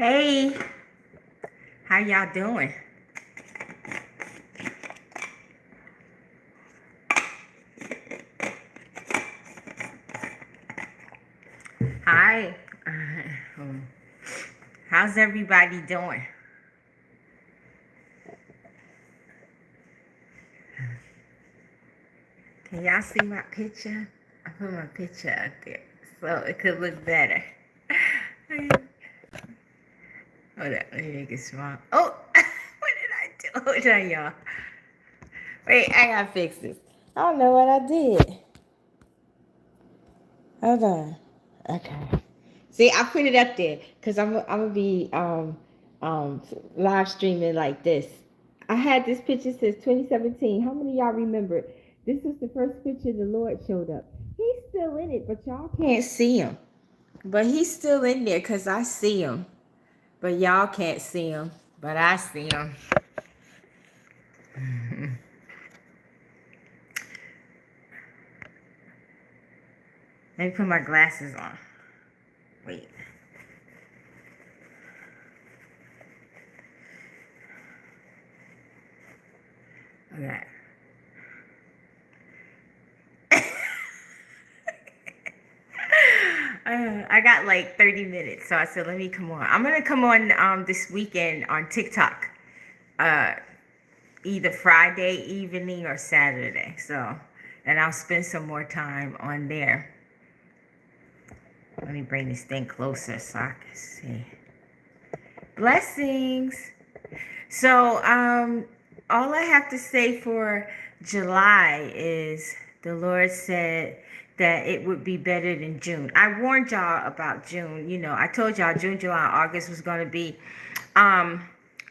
Hey, how y'all doing? Hi. How's everybody doing? Can y'all see my picture? I put my picture up there so it could look better. Hold on, let me make it small. Oh, what did I do? Hold on, y'all. Wait, I gotta fix this. I don't know what I did. Hold on. Okay. See, I put it up there because I'm gonna be live streaming like this. I had this picture since 2017. How many of y'all remember? This is the first picture the Lord showed up. He's still in it, but y'all can't see him. But he's still in there because I see him. But y'all can't see him. But I see him. Let me put my glasses on. Wait. Okay. I got like 30 minutes, so I said, let me come on. I'm gonna come on this weekend on TikTok, either Friday evening or Saturday. So, and I'll spend some more time on there. Let me bring this thing closer so I can see. Blessings. So, all I have to say for July is the Lord said that it would be better than June. I warned y'all about June. You know, I told y'all June, July, August was going to be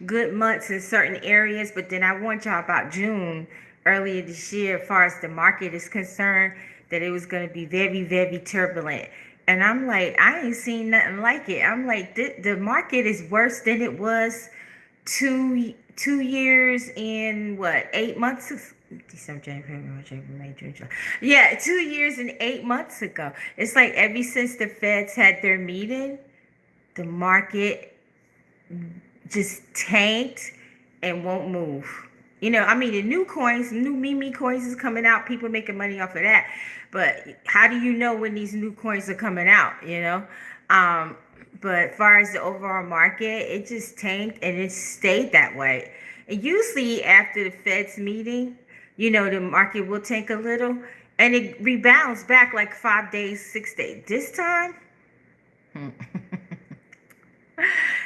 good months in certain areas, but then I warned y'all about June earlier this year as far as the market is concerned, that it was going to be very, very turbulent. And I'm like, I ain't seen nothing like it. I'm like, the market is worse than it was two years and what, 8 months? December, January, March, April, May, June, July. Yeah, 2 years and 8 months ago. It's like ever since the Feds had their meeting, the market just tanked and won't move. You know, I mean, the new coins, new meme coins is coming out. People making money off of that. But how do you know when these new coins are coming out, you know? But as far as the overall market, it just tanked and it stayed that way. And usually after the Fed's meeting, you know, the market will tank a little and it rebounds back like 5 days, 6 days. This time,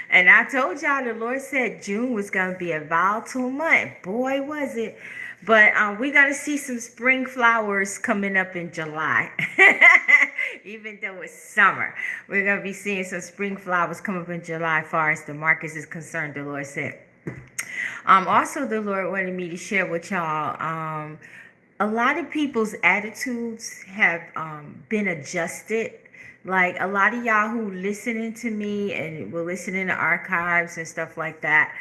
and I told y'all the Lord said June was going to be a volatile month. Boy, was it. But we're going to see some spring flowers coming up in July. Even though it's summer, we're going to be seeing some spring flowers come up in July as far as the markets is concerned, the Lord said. Also, the Lord wanted me to share with y'all, a lot of people's attitudes have been adjusted. Like a lot of y'all who listening to me and will listen in the archives and stuff like that,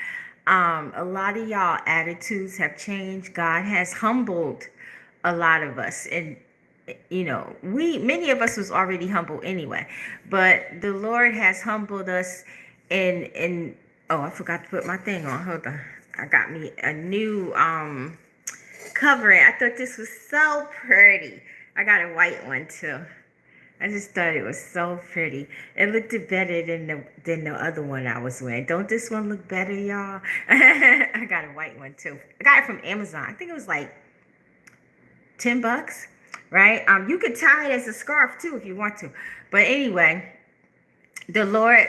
a lot of y'all attitudes have changed. God has humbled a lot of us, and you know, many of us was already humble anyway, but the Lord has humbled us. And oh, I forgot to put my thing on. Hold on, I got me a new covering. I thought this was so pretty. I got a white one too. I just thought it was so pretty. It looked better than the other one I was wearing. Don't this one look better, y'all? I got a white one too. I got it from Amazon. I think it was like $10, right? You could tie it as a scarf too if you want to. But anyway, the Lord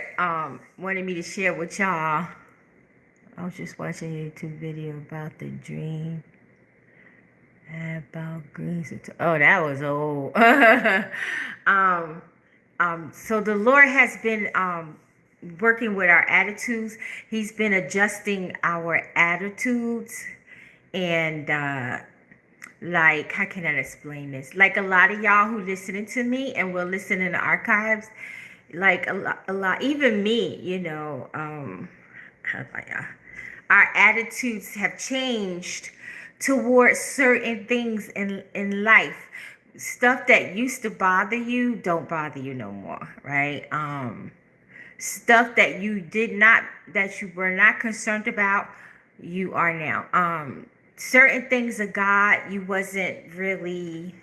wanted me to share with y'all. I was just watching a YouTube video about the dream. About greens. Oh, that was old. So the Lord has been working with our attitudes. He's been adjusting our attitudes, and like, how can I explain this? Like a lot of y'all who listening to me and will listen in the archives, like a lot, even me, you know, our attitudes have changed towards certain things in life. Stuff that used to bother you don't bother you no more, right? Stuff that you were not concerned about, you are now. Certain things of God you wasn't really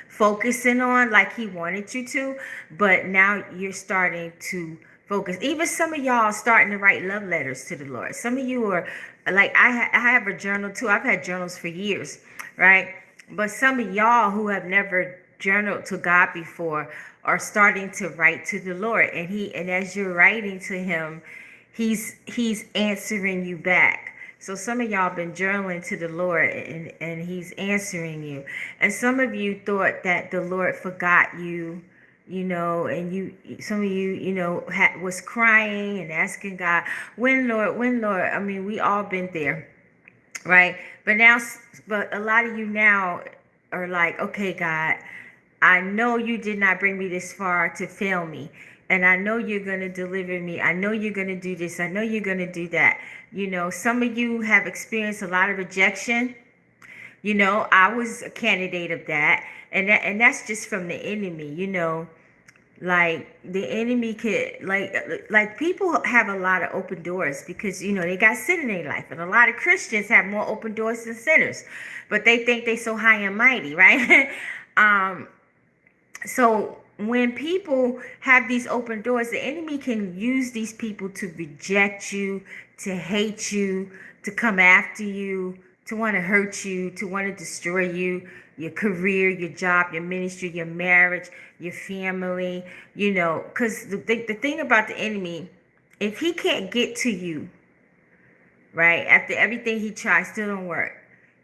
focusing on like he wanted you to, but now you're starting to focus. Even some of y'all are starting to write love letters to the Lord. Some of you are like, I have a journal too. I've had journals for years, right? But some of y'all who have never journaled to God before are starting to write to the Lord, and as you're writing to him, he's answering you back. So some of y'all been journaling to the Lord, and he's answering you. And some of you thought that the Lord forgot you, and some of you, was crying and asking God, when Lord, when Lord. I mean, we all been there, right? But a lot of you now are like, okay, God, I know you did not bring me this far to fail me. And I know you're going to deliver me. I know you're going to do this. I know you're going to do that. Some of you have experienced a lot of rejection. I was a candidate of that. And that's just from the enemy, like the enemy could, like people have a lot of open doors because, they got sin in their life. And a lot of Christians have more open doors than sinners, but they think they so high and mighty, right? So when people have these open doors, the enemy can use these people to reject you, to hate you, to come after you, to want to hurt you, to want to destroy you, your career, your job, your ministry, your marriage, your family, because the thing about the enemy, if he can't get to you, right, after everything he tries still don't work,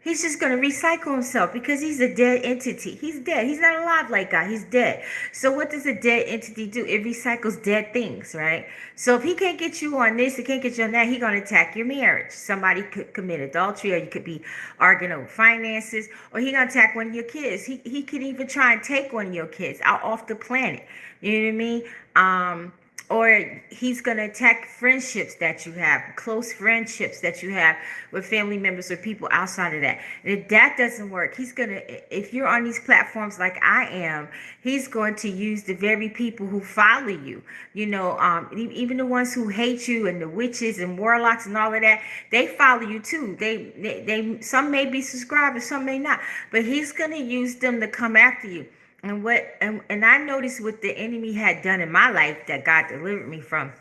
he's just going to recycle himself because he's a dead entity. He's dead. He's not alive like God. He's dead. So what does a dead entity do? It recycles dead things, right? So if he can't get you on this, he can't get you on that, he's going to attack your marriage. Somebody could commit adultery, or you could be arguing over finances, or he's going to attack one of your kids. He could even try and take one of your kids out off the planet. You know what I mean? Or he's going to attack friendships that you have, close friendships that you have with family members or people outside of that. And if that doesn't work, he's going to, if you're on these platforms like I am, he's going to use the very people who follow you. Even the ones who hate you, and the witches and warlocks and all of that, they follow you too. They some may be subscribed and some may not, but he's going to use them to come after you. And I noticed what the enemy had done in my life that God delivered me from.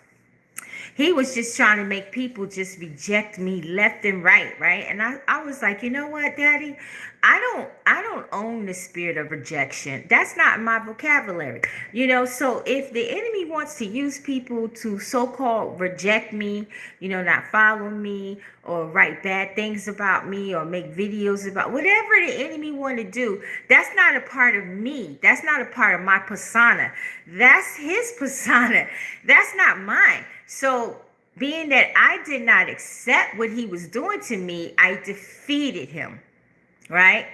He was just trying to make people just reject me left and right, right? And I was like, you know what, Daddy? I don't own the spirit of rejection. That's not my vocabulary. So if the enemy wants to use people to so-called reject me, not follow me, or write bad things about me, or make videos about whatever the enemy want to do, that's not a part of me. That's not a part of my persona. That's his persona. That's not mine. So being that I did not accept what he was doing to me, I defeated him, right?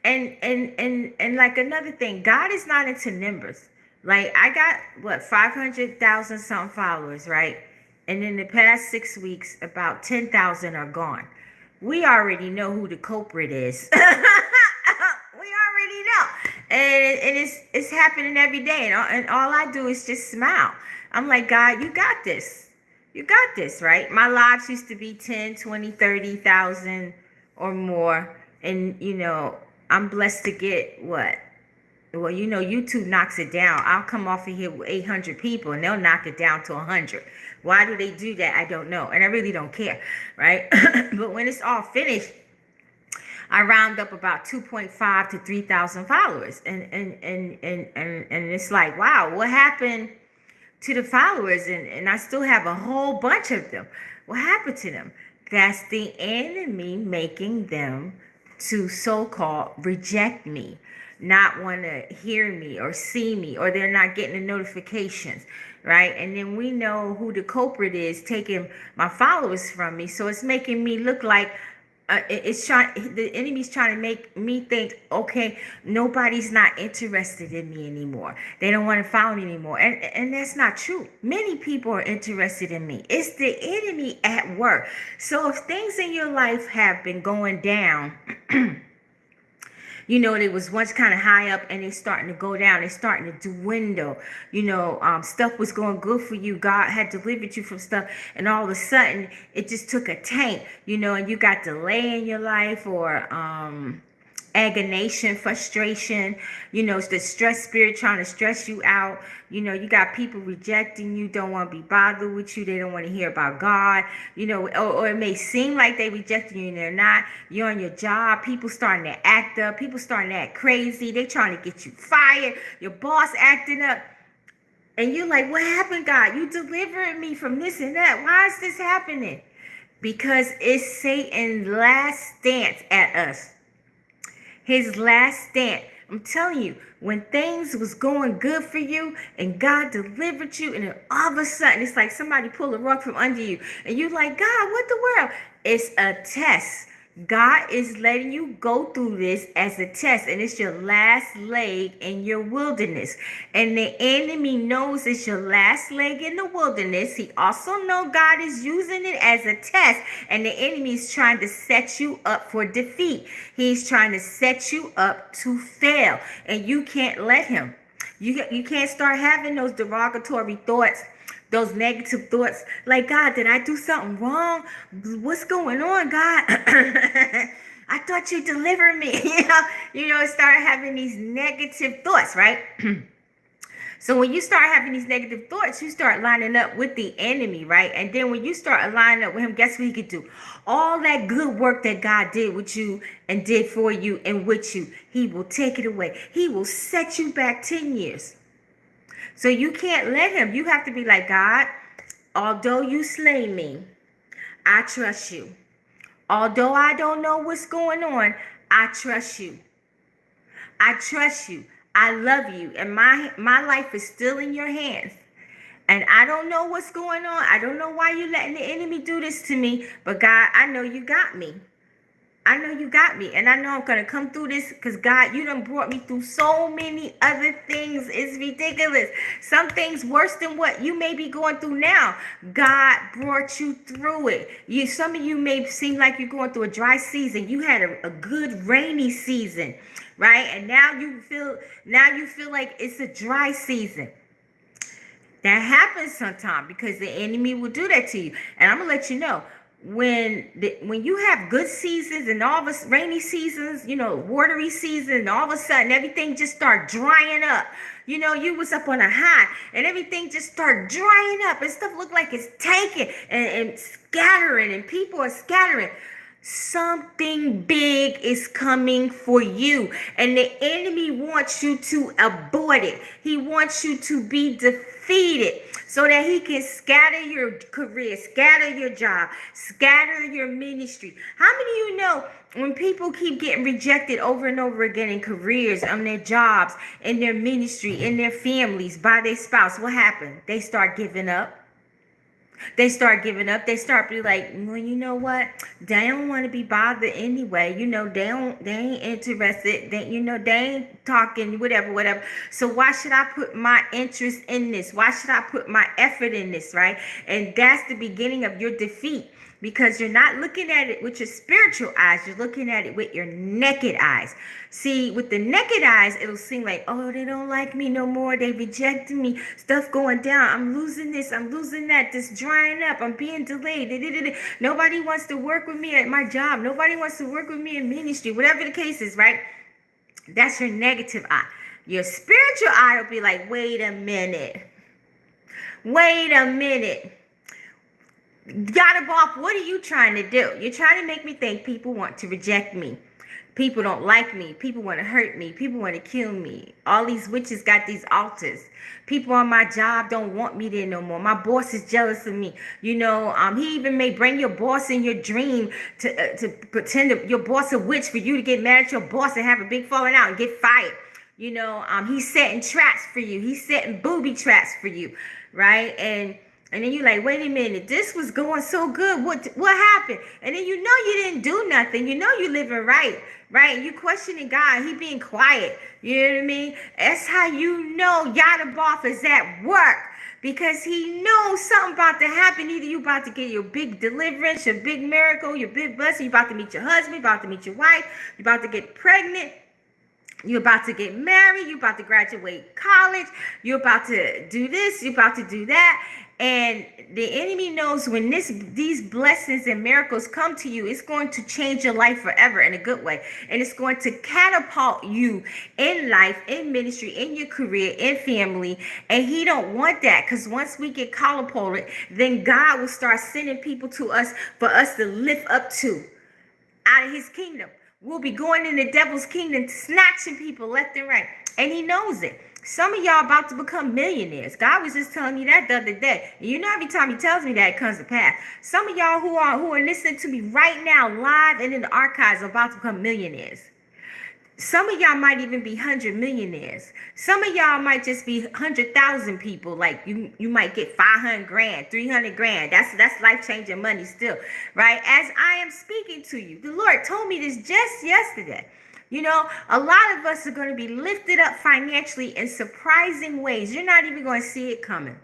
And like another thing, God is not into numbers. Like I got 500,000 something followers, right? And in the past 6 weeks, about 10,000 are gone. We already know who the culprit is. We already know, and it's happening every day. And all I do is just smile. I'm like, God, you got this. You got this, right? My lives used to be 10, 20, 30,000 or more. And, I'm blessed to get what? Well, YouTube knocks it down. I'll come off of here with 800 people and they'll knock it down to 100. Why do they do that? I don't know. And I really don't care, right? But when it's all finished, I round up about 2.5 to 3,000 followers. And it's like, wow, what happened to the followers? And I still have a whole bunch of them. What happened to them? That's the enemy making them to so-called reject me, not want to hear me or see me, or they're not getting the notifications, right? And then we know who the culprit is, taking my followers from me. So it's making me look like the enemy's trying to make me think, okay, nobody's not interested in me anymore. They don't want to follow me anymore. And that's not true. Many people are interested in me. It's the enemy at work. So if things in your life have been going down, You know, they was once kind of high up and they starting to go down. They starting to dwindle. You know, stuff was going good for you. God had delivered you from stuff, and all of a sudden it just took a tank. You know, and you got delay in your life, or agonization, frustration, you know, it's the stress spirit trying to stress you out. You know, you got people rejecting you, don't want to be bothered with you, they don't want to hear about God, you know, or it may seem like they rejecting you and they're not. You're on your job, people starting to act up, people starting to act crazy, they trying to get you fired, your boss acting up, and you're like, what happened, God? You delivered me from this and that. Why is this happening? Because it's Satan's last stance at us. His last stand. I'm telling you, when things was going good for you and God delivered you, and then all of a sudden it's like somebody pulled a rug from under you and you're like, God, what the world? It's a test. God is letting you go through this as a test, and it's your last leg in your wilderness. And the enemy knows it's your last leg in the wilderness. He also knows God is using it as a test, and the enemy is trying to set you up for defeat. He's trying to set you up to fail, and you can't let him. You can't start having those derogatory thoughts, those negative thoughts, like, God, did I do something wrong? What's going on, God? I thought you delivered me. Start having these negative thoughts, right? So when you start having these negative thoughts, you start lining up with the enemy, right? And then when you start lining up with him, guess what he could do? All that good work that God did with you and did for you and with you, he will take it away. He will set you back 10 years. So you can't let him. You have to be like, God, although you slay me, I trust you. Although I don't know what's going on, I trust you. I trust you. I love you. And my life is still in your hands. And I don't know what's going on. I don't know why you're letting the enemy do this to me. But God, I know you got me. I know you got me, and I know I'm going to come through this because, God, you done brought me through so many other things. It's ridiculous. Some things worse than what you may be going through now. God brought you through it. Some of you may seem like you're going through a dry season. You had a good rainy season, right? And now you feel like it's a dry season. That happens sometimes because the enemy will do that to you. And I'm going to let you know. When you have good seasons and all of us rainy seasons, watery season, and all of a sudden everything just start drying up. You was up on a high and everything just start drying up and stuff look like it's tanking and scattering, and people are scattering. Something big is coming for you, and the enemy wants you to abort it. He wants you to be defeated so that he can scatter your career, scatter your job, scatter your ministry. How many of you know when people keep getting rejected over and over again in careers, on their jobs, in their ministry, in their families, by their spouse, what happened? They start giving up. They start giving up. They start being like, well, you know what? They don't want to be bothered anyway. They ain't interested. They ain't talking, whatever. So why should I put my interest in this? Why should I put my effort in this, right? And that's the beginning of your defeat. Because you're not looking at it with your spiritual eyes. You're looking at it with your naked eyes. See, with the naked eyes, it'll seem like, oh, they don't like me no more. They rejected me. Stuff going down. I'm losing this. I'm losing that. This drying up. I'm being delayed. Nobody wants to work with me at my job. Nobody wants to work with me in ministry. Whatever the case is, right? That's your negative eye. Your spiritual eye will be like, wait a minute. Yada-boff, what are you trying to do? You're trying to make me think people want to reject me. People don't like me. People want to hurt me. People want to kill me. All these witches got these altars. People on my job don't want me there no more. My boss is jealous of me. He even may bring your boss in your dream to pretend that your boss a witch for you to get mad at your boss and have a big falling out and get fired. He's setting traps for you. He's setting booby traps for you, right? And then you're like, wait a minute, this was going so good. What happened? And then you didn't do nothing. You living right? And you questioning God. He being quiet. You know what I mean? That's how you know Yada-boff is at work. Because he knows something about to happen. Either you about to get your big deliverance, your big miracle, your big blessing. You about to meet your husband, you about to meet your wife. You about to get pregnant. You're about to get married. You're about to graduate college. You're about to do this. You're about to do that. And the enemy knows when these blessings and miracles come to you, it's going to change your life forever in a good way. And it's going to catapult you in life, in ministry, in your career, in family. And he don't want that, because once we get catapulted, then God will start sending people to us for us to lift up to out of his kingdom. We'll be going in the devil's kingdom, snatching people left and right. And he knows it. Some of y'all about to become millionaires. God was just telling me that the other day. And you know, every time he tells me that, it comes to pass. Some of y'all who are listening to me right now, live and in the archives, are about to become millionaires. Some of y'all might even be 100 millionaires. Some of y'all might just be 100,000 people. Like you might get 500 grand, 300 grand. That's life-changing money still, right? As I am speaking to you, the Lord told me this just yesterday. You know, a lot of us are going to be lifted up financially in surprising ways. You're not even going to see it coming.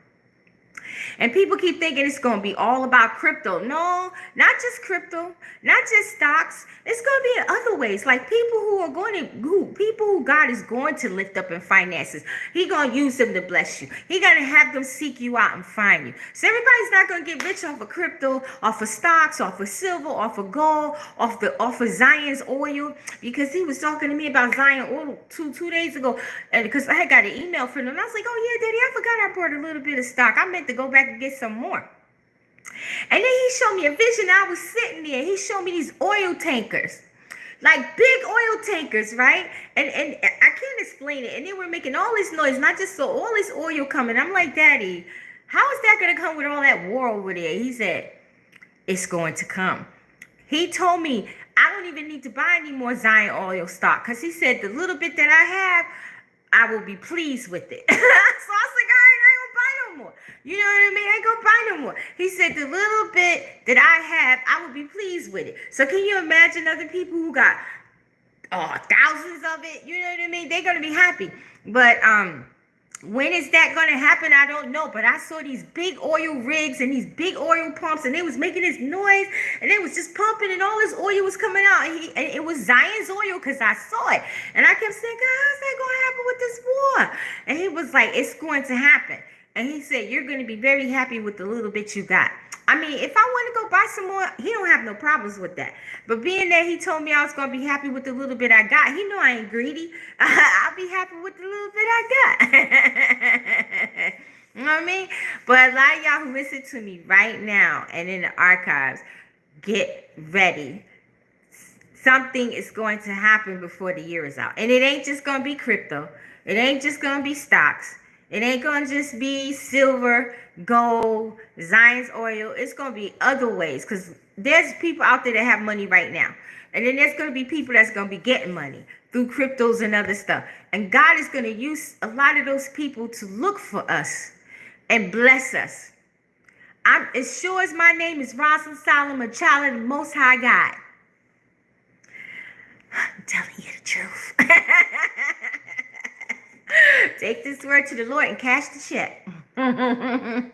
And people keep thinking it's going to be all about crypto. No, not just crypto, not just stocks. It's going to be in other ways. Like people who God is going to lift up in finances. He's going to use them to bless you. He's going to have them seek you out and find you. So everybody's not going to get rich off of crypto, off of stocks, off of silver, off of gold, off of Zion's oil. Because he was talking to me about Zion oil two days ago. And because I had got an email from him. And I was like, oh yeah, Daddy, I forgot I brought a little bit of stock. I meant to go back and get some more. And then he showed me a vision. I was sitting there. He showed me these oil tankers, like big oil tankers, right? And I can't explain it. And they were making all this noise, not just so all this oil coming. I'm like, Daddy, how is that going to come with all that war over there? He said, it's going to come. He told me I don't even need to buy any more Zion oil stock, because he said the little bit that I have, I will be pleased with it. So I was like, all right, I ain't gonna buy no more. You know what I mean? I ain't gonna buy no more. He said the little bit that I have, I will be pleased with it. So can you imagine other people who got thousands of it? You know what I mean? They're gonna be happy. But when is that going to happen? I don't know. But I saw these big oil rigs and these big oil pumps, and they was making this noise, and they was just pumping, and all this oil was coming out. And it was Zion's oil, because I saw it. And I kept saying, God, how's that going to happen with this war? And he was like, it's going to happen. And he said, you're going to be very happy with the little bit you got. I mean, if I want to go buy some more, he don't have no problems with that. But being that he told me I was going to be happy with the little bit I got, he know I ain't greedy. I'll be happy with the little bit I got. You know what I mean? But a lot of y'all who listen to me right now and in the archives, get ready. Something is going to happen before the year is out. And it ain't just going to be crypto. It ain't just going to be stocks. It ain't going to just be silver, gold, Zion's oil. It's going to be other ways, because there's people out there that have money right now. And then there's going to be people that's going to be getting money through cryptos and other stuff. And God is going to use a lot of those people to look for us and bless us. I'm as sure as my name is Rosalind Solomon, a child of the Most High God. I'm telling you the truth. Take this word to the Lord and cash the check. And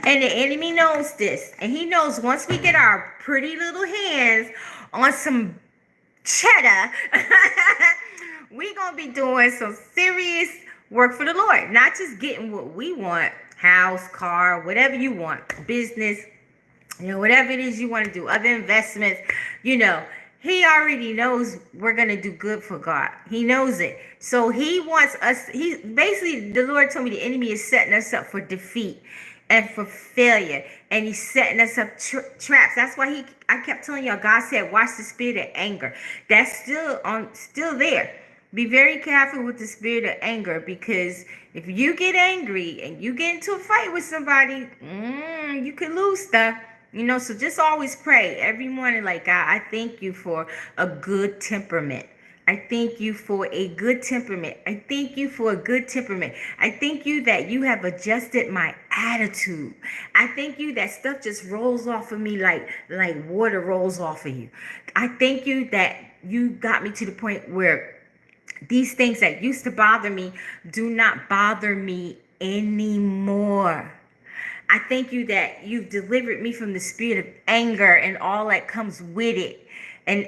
the enemy knows this. And he knows once we get our pretty little hands on some cheddar, we're going to be doing some serious work for the Lord. Not just getting what we want, house, car, whatever you want, business, whatever it is you want to do, other investments, He already knows we're going to do good for God. He knows it. So he wants us, the Lord told me the enemy is setting us up for defeat and for failure. And he's setting us up traps. That's why I kept telling y'all, God said, watch the spirit of anger. That's still there. Be very careful with the spirit of anger, because if you get angry and you get into a fight with somebody, you can lose stuff. So just always pray every morning, like, God, I thank you for a good temperament. I thank you for a good temperament. I thank you for a good temperament. I thank you that you have adjusted my attitude. I thank you that stuff just rolls off of me like water rolls off of you. I thank you that you got me to the point where these things that used to bother me do not bother me anymore. I thank you that you've delivered me from the spirit of anger and all that comes with it. And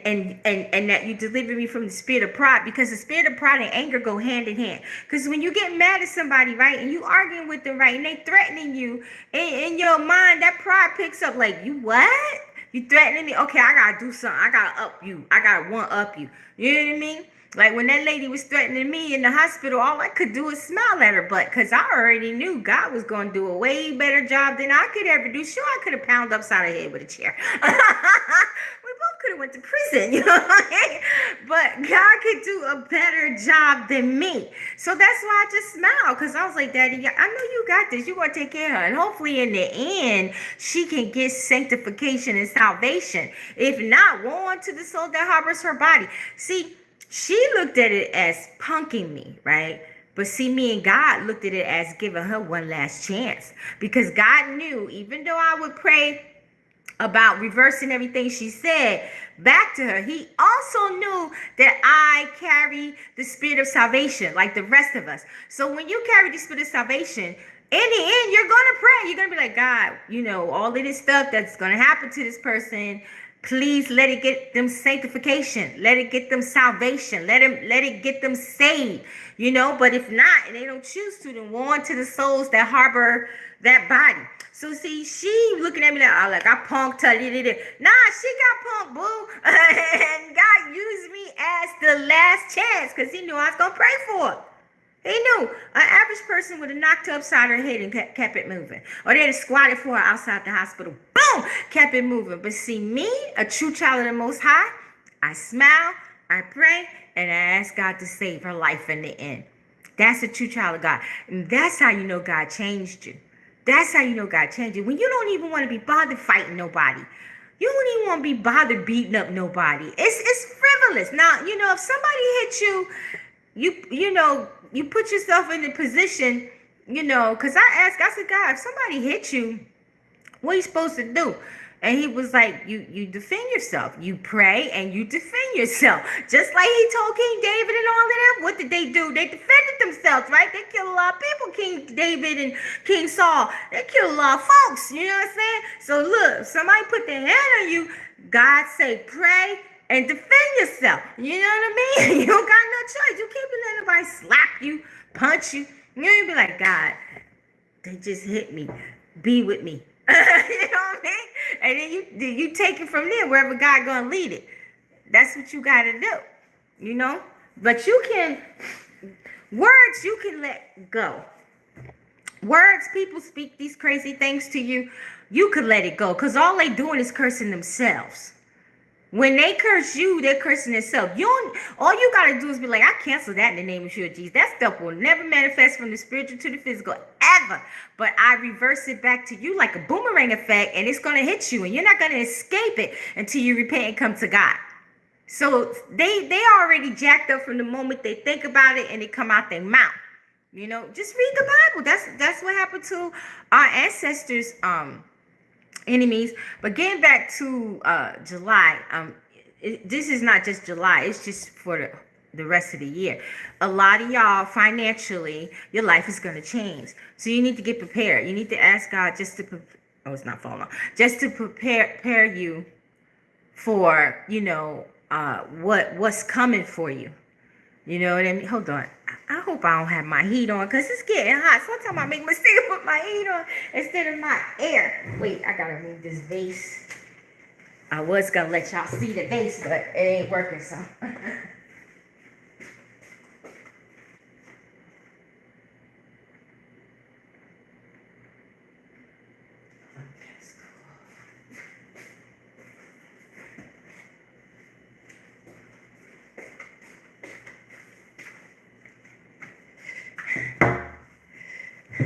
that you deliver me from the spirit of pride, because the spirit of pride and anger go hand in hand. Because when you get mad at somebody, right, and you arguing with them, right, and they threatening you, in your mind, that pride picks up like, you what? You threatening me? Okay, I gotta do something. I gotta up you. I gotta one up you. You know what I mean? Like when that lady was threatening me in the hospital, all I could do was smile at her butt, because I already knew God was going to do a way better job than I could ever do. Sure, I could have pounded upside her head with a chair. We both could have went to prison, you know what I mean? But God could do a better job than me. So that's why I just smiled, because I was like, Daddy, I know you got this. You're going to take care of her. And hopefully in the end, she can get sanctification and salvation. If not, woe unto the soul that harbors her body. See, she looked at it as punking me, right? But see, me and God looked at it as giving her one last chance, because God knew, even though I would pray about reversing everything she said back to her, he also knew that I carry the spirit of salvation like the rest of us. So when you carry the spirit of salvation, in the end, you're going to pray. You're going to be like, God, you know, all of this stuff that's going to happen to this person, please let it get them sanctification. Let it get them salvation. Let it get them saved. You know, but if not, and they don't choose to, then woe unto the souls that harbor that body. So see, she looking at me like, oh, like I punked her. Nah, she got punked, boo. And God used me as the last chance, because he knew I was going to pray for her. He knew an average person would have knocked her upside her head and kept it moving. Or they'd have squatted for her outside the hospital. Boom! Kept it moving. But see, me, a true child of the Most High, I smile, I pray, and I ask God to save her life in the end. That's a true child of God. And that's how you know God changed you. That's how you know God changed you. When you don't even want to be bothered fighting nobody. You don't even want to be bothered beating up nobody. It's frivolous. Now, you know, if somebody hits you, you know, you put yourself in the position, you know, because I said, God, if somebody hits you, what are you supposed to do? And he was like, you defend yourself. You pray and you defend yourself. Just like he told King David and all of them. What did they do? They defended themselves, right? They killed a lot of people, King David and King Saul. They killed a lot of folks, you know what I'm saying? So look, if somebody put their hand on you, God say, pray and defend yourself. You know what I mean? You don't got no choice. You can't be letting nobody slap you, punch you. You know, you be like, God, they just hit me. Be with me. You know what I mean? And then you take it from there, wherever God gonna lead it. That's what you gotta do. You know? But you can let go. Words, people speak these crazy things to you. You could let it go, because all they doing is cursing themselves. When they curse you, they're cursing themselves. All you got to do is be like, I cancel that in the name of Yeshua Jesus. That stuff will never manifest from the spiritual to the physical, ever. But I reverse it back to you like a boomerang effect, and it's going to hit you, and you're not going to escape it until you repent and come to God. So they already jacked up from the moment they think about it and it come out their mouth. You know, just read the Bible. That's what happened to our ancestors' enemies. But getting back to July, this is not just July, it's just for the rest of the year. A lot of y'all, financially, your life is going to change. So you need to get prepared. You need to ask God just to it's not falling off. Just to prepare you for, you know, what's coming for you. You know what I mean? Hold on. I hope I don't have my heat on, because it's getting hot. Sometimes I make a mistake and put my heat on instead of my air. Wait, I gotta move this vase. I was gonna let y'all see the vase, but it ain't working, so.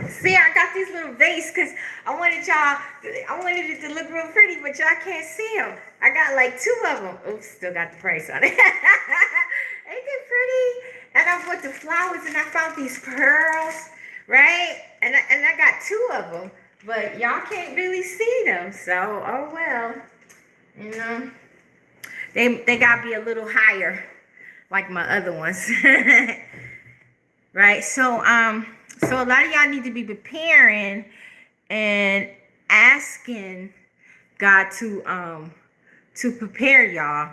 See, I got these little vase because I wanted it to look real pretty, but y'all can't see them. I got like 2 of them. Oops, still got the price on it. Ain't they pretty? And I bought the flowers and I found these pearls, right? And I got 2 of them, but y'all can't really see them. So, oh well, you know, they gotta be a little higher, like my other ones, right? So a lot of y'all need to be preparing and asking God to prepare y'all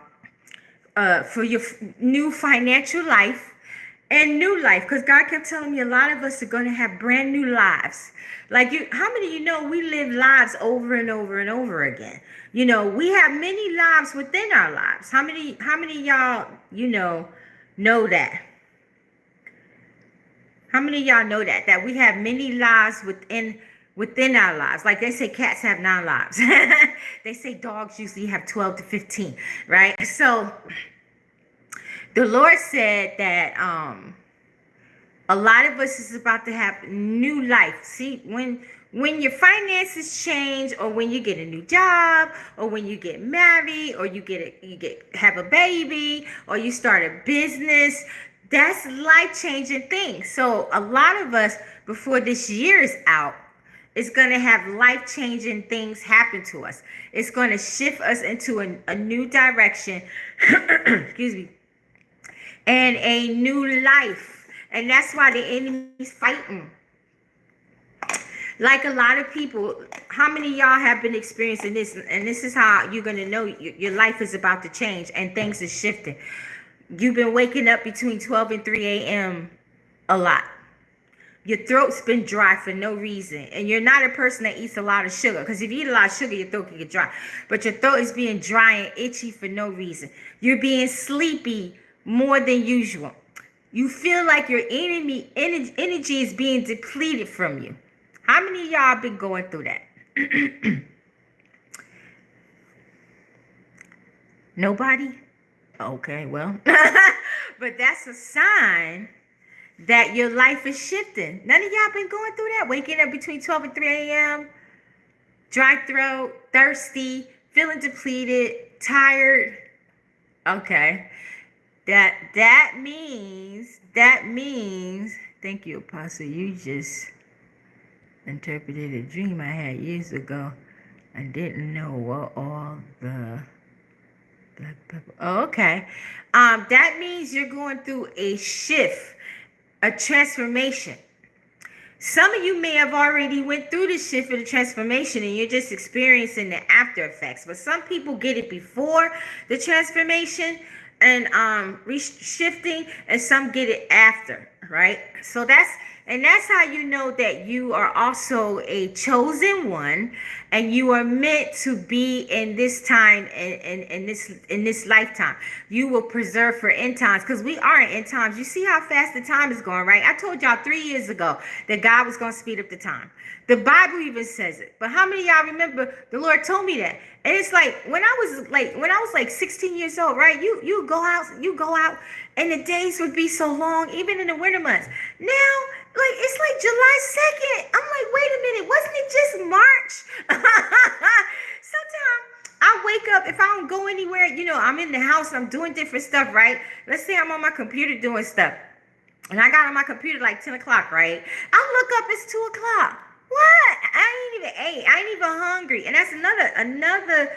for your new financial life and new life, because God kept telling me a lot of us are going to have brand new lives. Like, how many of you know we live lives over and over and over again? You know, we have many lives within our lives. How many of y'all, know that? How many of y'all know that we have many lives within our lives? Like they say cats have 9 lives. They say dogs usually have 12 to 15, right? So the Lord said that a lot of us is about to have new life. See, when your finances change, or when you get a new job, or when you get married, or you have a baby, or you start a business, that's life-changing things. So a lot of us, before this year is out, it's going to have life-changing things happen to us. It's going to shift us into a new direction. Excuse me. And a new life. And that's why the enemy's fighting. Like a lot of people, how many of y'all have been experiencing this? And this is how you're going to know your life is about to change and things are shifting. You've been waking up between 12 and 3 a.m. a lot. Your throat's been dry for no reason. And you're not a person that eats a lot of sugar. Because if you eat a lot of sugar, your throat can get dry. But your throat is being dry and itchy for no reason. You're being sleepy more than usual. You feel like your energy is being depleted from you. How many of y'all been going through that? Nobody? Okay, well. But that's a sign that your life is shifting. None of y'all been going through that? Waking up between 12 and 3 a.m., dry throat, thirsty, feeling depleted, tired. Okay. That means, thank you, Apostle, you just interpreted a dream I had years ago. I didn't know what all the black pepper. Oh, okay. That means you're going through a shift, a transformation. Some of you may have already went through the shift of the transformation and you're just experiencing the after effects. But some people get it before the transformation and shifting, and some get it after, right? So that's how you know that you are also a chosen one, and you are meant to be in this time and in this lifetime. You will preserve for end times, because we are in end times. You see how fast the time is going, right? I told y'all 3 years ago that God was going to speed up the time. The Bible even says it. But how many of y'all remember the Lord told me that? And it's like when I was like 16 years old, right? You go out, and the days would be so long, even in the winter months. Now, like, it's like July 2nd. I'm like, wait a minute, wasn't it just March? Sometimes I wake up, if I don't go anywhere, I'm in the house, I'm doing different stuff, right? Let's say I'm on my computer doing stuff, and I got on my computer like 10 o'clock, right? I look up, it's 2 o'clock. What? I ain't even ate. I ain't even hungry. And that's another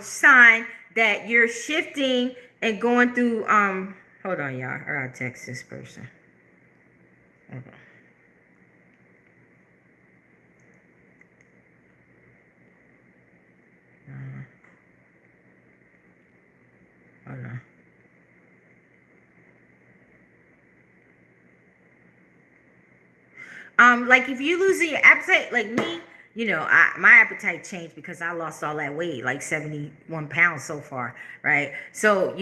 sign that you're shifting and going through. Hold on, y'all. I gotta text this person. Hold on. Hold on. Like if you losing your appetite, like me, my appetite changed because I lost all that weight, like 71 pounds so far, right? So,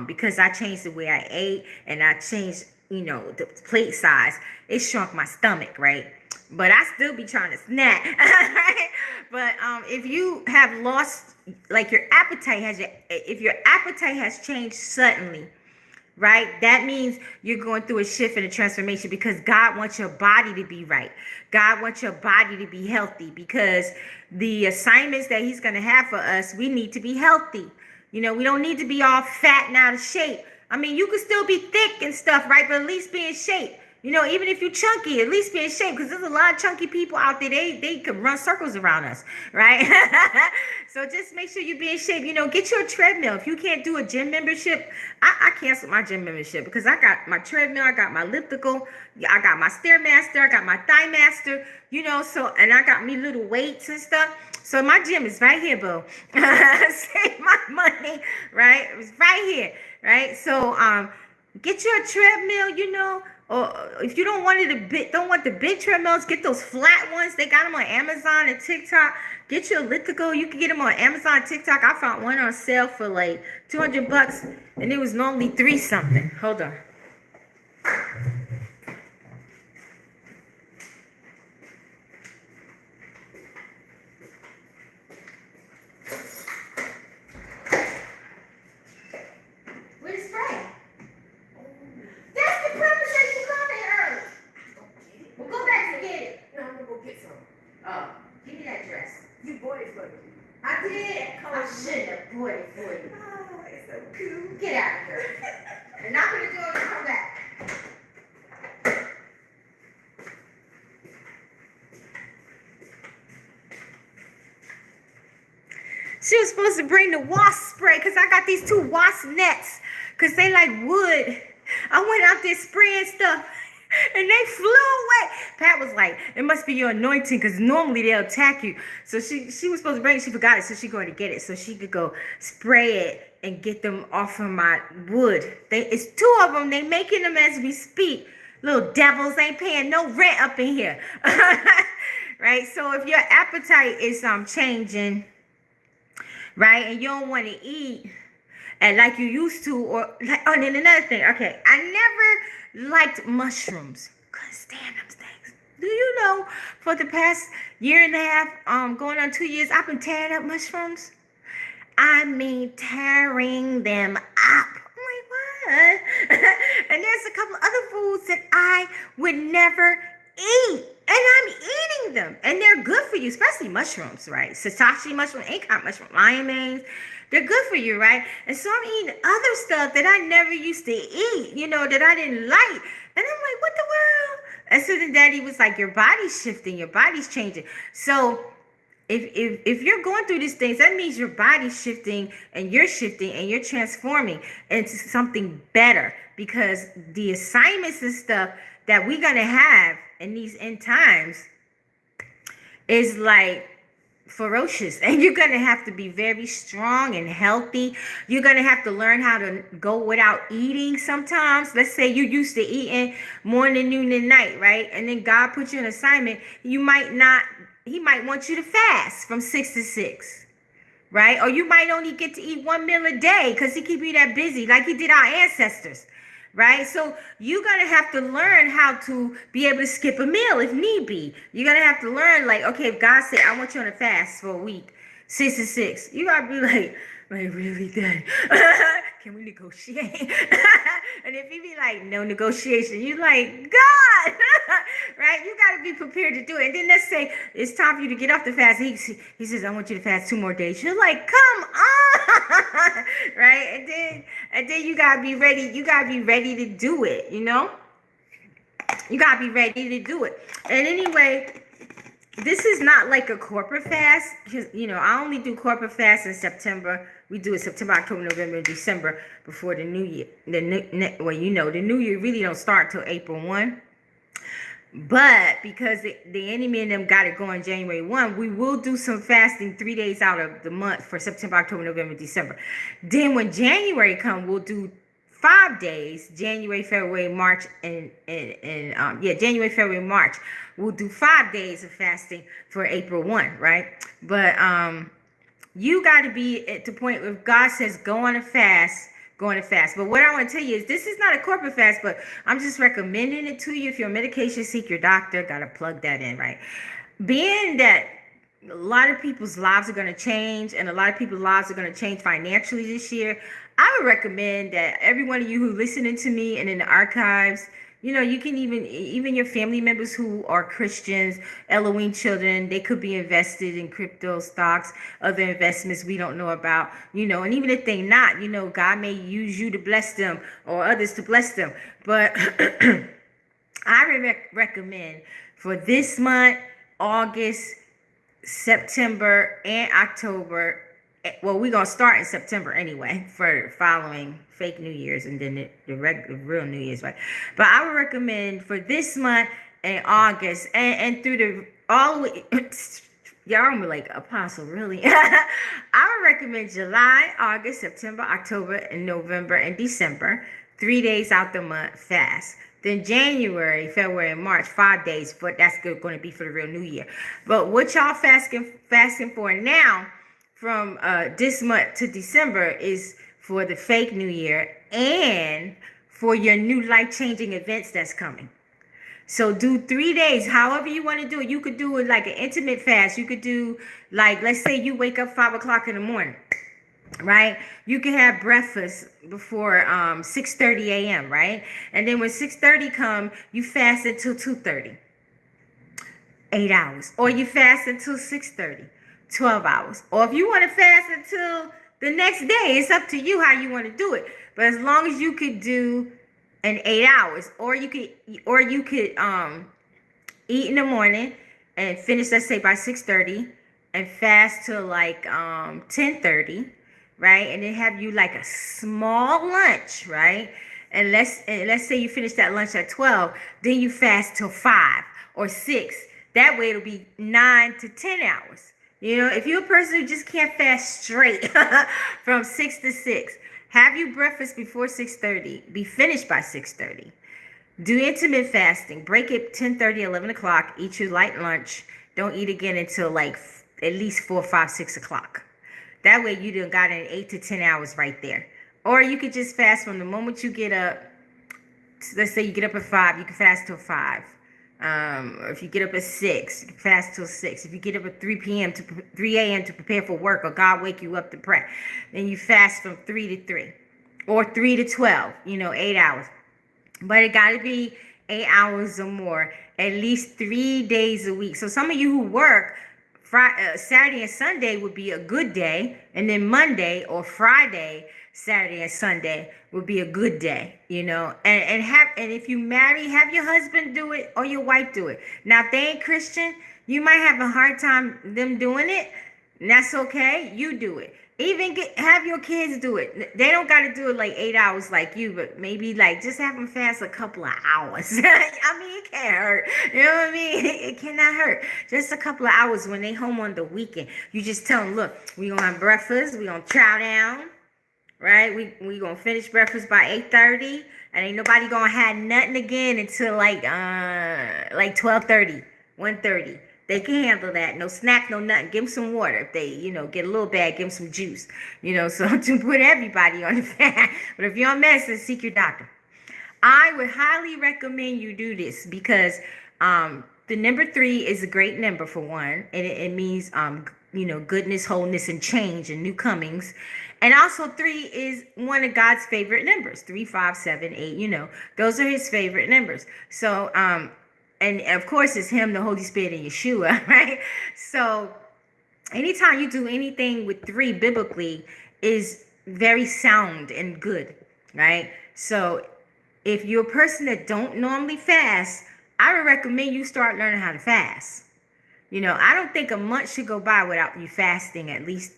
because I changed the way I ate and I changed, the plate size, it shrunk my stomach, right? But I still be trying to snack, right? But if you have lost, like if your appetite has changed suddenly, right? That means you're going through a shift and a transformation, because God wants your body to be right. God wants your body to be healthy, because the assignments that he's going to have for us, we need to be healthy. We don't need to be all fat and out of shape. I mean, you could still be thick and stuff, right? But at least be in shape. You know, even if you're chunky, at least be in shape, because there's a lot of chunky people out there. They can run circles around us, right? So just make sure you be in shape. You know, get your treadmill. If you can't do a gym membership, I canceled my gym membership because I got my treadmill, I got my elliptical, I got my Stairmaster, I got my Thighmaster, you know, so, and I got me little weights and stuff. So my gym is right here, boo. Save my money, right? It's right here, right? So get you a treadmill, you know. Or if you don't want the big treadmills, get those flat ones. They got them on Amazon and TikTok. Get your elliptical. You can get them on Amazon and TikTok. I found one on sale for like $200, and it was normally $3 something. Hold on. Get out of here. And I'm going to do it and come back. She was supposed to bring the wasp spray because I got these 2 wasp nets because they like wood. I went out there spraying stuff and they flew away. Pat was like, it must be your anointing because normally they'll attack you. So she was supposed to bring it. She forgot it. So she's going to get it so she could go spray it and get them off of my wood. It's 2 of them. They making them as we speak. Little devils ain't paying no rent up in here. Right? So if your appetite is changing, right, and you don't want to eat and like you used to, or like, oh, then another thing. Okay, I never liked mushrooms. Couldn't stand them things. Do you know for the past year and a half, going on 2 years, I've been tearing up mushrooms. I mean, tearing them up. I'm like, what? And there's a couple other foods that I would never eat. And I'm eating them. And they're good for you, especially mushrooms, right? Sashimi mushroom, ancient mushroom, lion manes. They're good for you, right? And so I'm eating other stuff that I never used to eat, you know, that I didn't like. And I'm like, what the world? And so then Daddy was like, your body's shifting, your body's changing. So if you're going through these things, that means your body's shifting and you're transforming into something better, because the assignments and stuff that we're going to have in these end times is like ferocious, and you're going to have to be very strong and healthy. You're going to have to learn how to go without eating sometimes. Let's say you're used to eating morning, noon, and night, right? And then God put you in assignment. He might want you to fast from 6 to 6, right? Or you might only get to eat 1 meal a day because he keep you that busy, like he did our ancestors, right? So you're going to have to learn how to be able to skip a meal if need be. You're going to have to learn, like, okay, if God said, I want you on a fast for a week, 6 to 6, you got to be like really good. Can we negotiate? And if he be like, no negotiation, you like, God, right? You got to be prepared to do it. And then let's say it's time for you to get off the fast. He says, I want you to fast 2 more days. You're like, come on, right? And then you got to be ready. You got to be ready to do it, you know? You got to be ready to do it. And anyway, this is not like a corporate fast. You know, I only do corporate fast in September. We do it September, October, November, and December before the new year. Well, you know, the new year really don't start till April 1. But because the enemy and them got it going January 1, we will do some fasting 3 days out of the month for September, October, November, December. Then when January comes, we'll do 5 days, January, February, March, January, February, March. We'll do 5 days of fasting for April 1, right? But you got to be at the point where God says, go on a fast. But what I want to tell you is this is not a corporate fast, but I'm just recommending it to you. If you're a medication, seek your doctor. Got to plug that in, right? Being that a lot of people's lives are going to change, and a lot of people's lives are going to change financially this year, I would recommend that every one of you who listening to me and in the archives, you know, you can even your family members who are Christians, Elohim children, they could be invested in crypto stocks, other investments we don't know about, you know, and even if they not, you know, God may use you to bless them or others to bless them. But I recommend for this month, August, September, and October. Well, we're going to start in September anyway for following fake New Year's and then the real New Year's, right? But I would recommend for this month and August and through the all the way. Y'all are like, Apostle, really? I would recommend July, August, September, October, and November, and December. 3 days out the month fast. Then January, February, and March, 5 days. But that's going to be for the real New Year. But what y'all fasting for now from this month to December is for the fake New Year and for your new life-changing events that's coming. So do 3 days, however you want to do it. You could do it like an intimate fast. You could do like, let's say you wake up 5 o'clock in the morning, right? You can have breakfast before 6:30 a.m., right? And then when 6:30 come, you fast until 2:30, 8 hours. Or you fast until 6:30, 12 hours. Or if you want to fast until the next day, it's up to you how you want to do it. But as long as you could do in 8 hours, or you could eat in the morning and finish, let's say by 6:30, and fast till like 10:30, right? And then have you like a small lunch, right? And let's say you finish that lunch at 12, then you fast till 5 or 6. That way it'll be 9 to 10 hours. You know, if you're a person who just can't fast straight from 6 to 6. Have you breakfast before 6:30. Be finished by 6:30. Do intimate fasting. Break it 10:30, 11 o'clock. Eat your light lunch. Don't eat again until like at least 4, 5, 6 o'clock. That way you done got in 8 to 10 hours right there. Or you could just fast from the moment you get up. Let's say you get up at 5. You can fast till 5. If you get up at 6, you can fast till 6. If you get up at 3 a.m. to prepare for work, or God wake you up to pray, then you fast from 3 to 3 or 3 to 12, 8 hours. But it got to be 8 hours or more, at least 3 days a week. So some of you who work, Saturday and Sunday would be a good day, and then Monday or Friday, Saturday and Sunday would be a good day, and if you marry, have your husband do it or your wife do it. Now, if they ain't Christian, you might have a hard time them doing it, and that's okay. You do it. Even have your kids do it. They don't got to do it like 8 hours like you, but maybe like just have them fast a couple of hours. I mean, it can't hurt. You know what I mean? It cannot hurt. Just a couple of hours when they home on the weekend. You just tell them, look, we going to have breakfast. We going to chow down, right? We going to finish breakfast by 8:30. And ain't nobody going to have nothing again until like 12:30, 1:30. They can handle that. No snack, no nothing. Give them some water. If they, get a little bad, give them some juice. So to put everybody on the fast. But if you're on medicine, seek your doctor. I would highly recommend you do this because the number 3 is a great number for one. And it means, goodness, wholeness, and change and new comings. And also 3 is one of God's favorite numbers. 3, 5, 7, 8, those are his favorite numbers. So, and of course, it's him, the Holy Spirit, and Yeshua, right? So anytime you do anything with 3 biblically is very sound and good, right? So if you're a person that don't normally fast, I would recommend you start learning how to fast. I don't think a month should go by without you fasting at least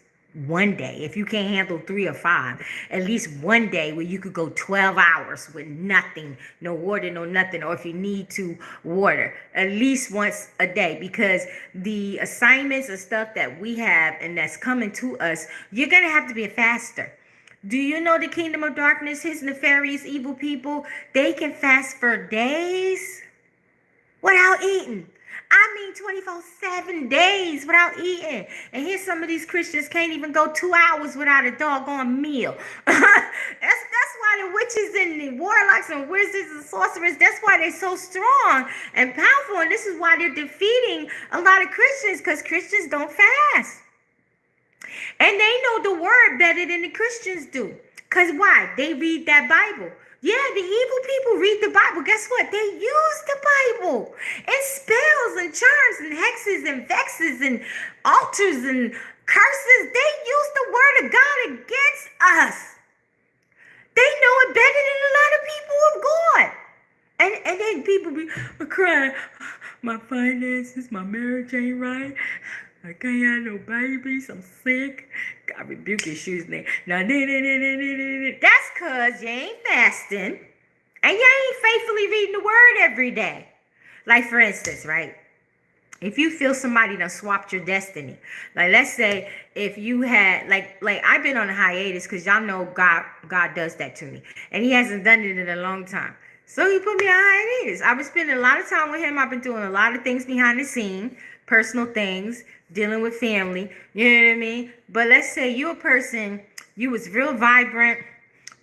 one day. If you can't handle 3 or 5, at least one day where you could go 12 hours with nothing, no water, no nothing. Or if you need to, water, at least once a day, because the assignments and stuff that we have and that's coming to us, you're going to have to be a faster. Do you know the kingdom of darkness, his nefarious evil people, they can fast for days without eating. I mean 24/7 days without eating. And here some of these Christians can't even go 2 hours without a doggone meal. That's why the witches and the warlocks and wizards and sorcerers, that's why they're so strong and powerful. And this is why they're defeating a lot of Christians, because Christians don't fast. And they know the word better than the Christians do. Because why? They read that Bible. Yeah, the evil people read the Bible. Guess what? They use the Bible and spells and charms and hexes and vexes and altars and curses. They use the word of God against us. They know it better than a lot of people of God. And then people be crying, my finances, my marriage ain't right. I can't have no babies. I'm sick. God rebuke his shoes name. Now, that's because you ain't fasting and you ain't faithfully reading the word every day. Like, for instance, right? If you feel somebody done swapped your destiny, like let's say if you had like I've been on a hiatus because y'all know God does that to me, and he hasn't done it in a long time. So he put me on hiatus. I've been spending a lot of time with him. I've been doing a lot of things behind the scene, personal things, dealing with family. You know what I mean? But let's say you a person, you was real vibrant.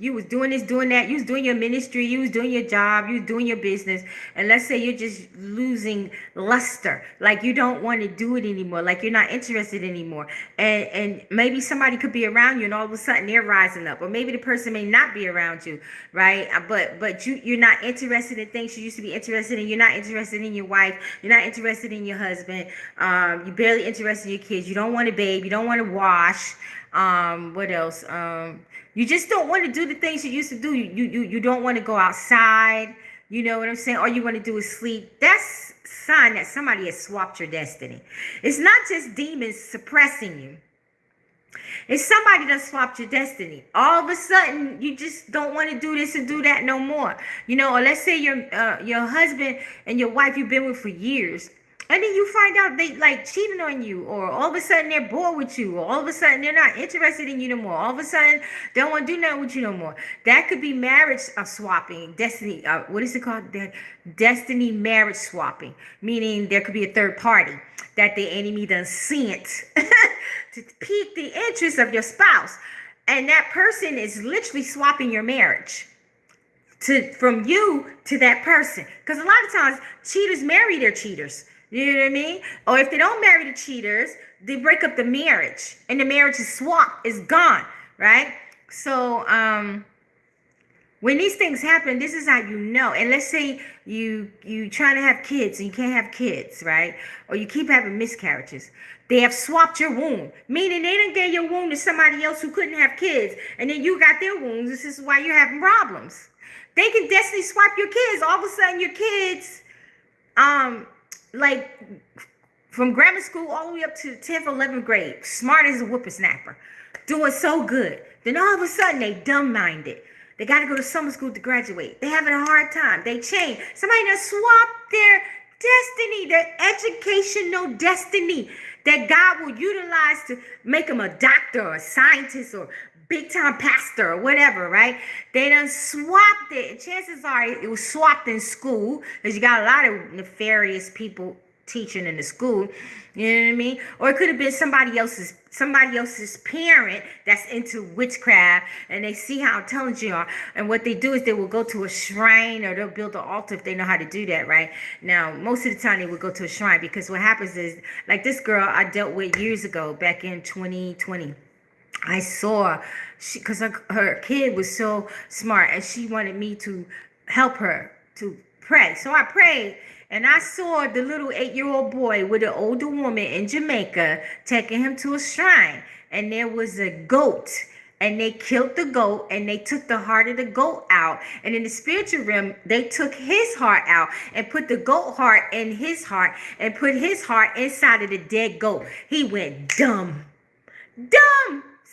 You was doing this, doing that. You was doing your ministry. You was doing your job. You was doing your business. And let's say you're just losing luster. Like you don't want to do it anymore. Like you're not interested anymore. And maybe somebody could be around you and all of a sudden they're rising up. Or maybe the person may not be around you, right? But you're not interested in things you used to be interested in. You're not interested in your wife. You're not interested in your husband. You're barely interested in your kids. You don't want to bathe. You don't want to wash. What else? You just don't want to do the things you used to do. You don't want to go outside. You know what I'm saying? All you want to do is sleep. That's a sign that somebody has swapped your destiny. It's not just demons suppressing you. It's somebody that swapped your destiny. All of a sudden, you just don't want to do this and do that no more. You know, or let's say your husband and your wife you've been with for years. And then you find out they like cheating on you, or all of a sudden they're bored with you, or all of a sudden they're not interested in you no more. All of a sudden they don't want to do nothing with you no more. That could be marriage swapping, destiny. What is it called? Destiny marriage swapping, meaning there could be a third party that the enemy done sent to pique the interest of your spouse, and that person is literally swapping your marriage from you to that person. Because a lot of times cheaters marry their cheaters. You know what I mean? Or if they don't marry the cheaters, they break up the marriage and the marriage is swapped, is gone, right? So when these things happen, this is how you know. And let's say you trying to have kids and you can't have kids, right? Or you keep having miscarriages. They have swapped your womb, meaning they didn't get your womb to somebody else who couldn't have kids. And then you got their wombs. This is why you're having problems. They can definitely swap your kids. All of a sudden your kids, like from grammar school all the way up to 10th or 11th grade, smart as a whippersnapper, doing so good. Then all of a sudden they dumb-minded. They got to go to summer school to graduate. They having a hard time. They change. Somebody done swapped their destiny, their educational destiny that God will utilize to make them a doctor or a scientist or big-time pastor or whatever, right? They done swapped it. And chances are it was swapped in school because you got a lot of nefarious people teaching in the school. You know what I mean? Or it could have been somebody else's parent that's into witchcraft, and they see how intelligent you are. And what they do is they will go to a shrine, or they'll build an altar if they know how to do that, right? Now, most of the time they would go to a shrine, because what happens is, like this girl I dealt with years ago, back in 2020. I saw, because her kid was so smart, and she wanted me to help her to pray. So I prayed, and I saw the little 8-year-old boy with an older woman in Jamaica taking him to a shrine. And there was a goat, and they killed the goat, and they took the heart of the goat out. And in the spiritual realm, they took his heart out and put the goat heart in his heart and put his heart inside of the dead goat. He went dumb.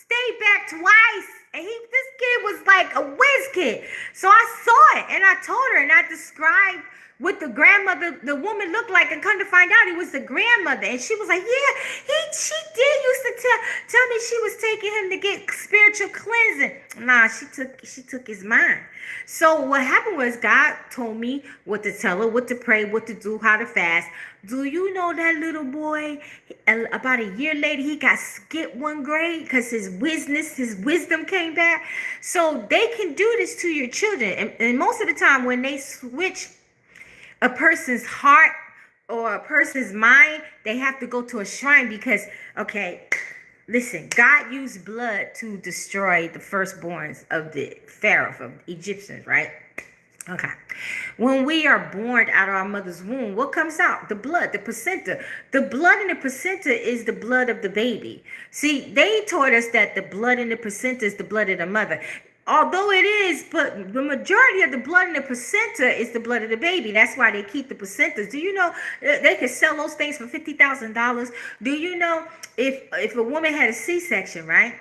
Stayed back twice, and this kid was like a whiz kid. So I saw it, and I told her, and I described what the woman looked like, and come to find out it was the grandmother. And she was like, yeah, she did used to tell me she was taking him to get spiritual cleansing. Nah, she took his mind. So what happened was God told me what to tell her, what to pray, what to do, how to fast. Do you know that little boy, about a year later, he got skipped 1 grade because his wisdom came back? So they can do this to your children. And most of the time when they switch a person's heart or a person's mind, they have to go to a shrine because, okay, listen, God used blood to destroy the firstborns of the Pharaoh, of Egyptians, right? Okay. When we are born out of our mother's womb, what comes out? The blood, the placenta. The blood in the placenta is the blood of the baby. See, they taught us that the blood in the placenta is the blood of the mother. although it is, but the majority of the blood in the placenta is the blood of the baby. That's why they keep the placentas. Do you know they can sell those things for $50,000? Do you know if a woman had a C-section, right?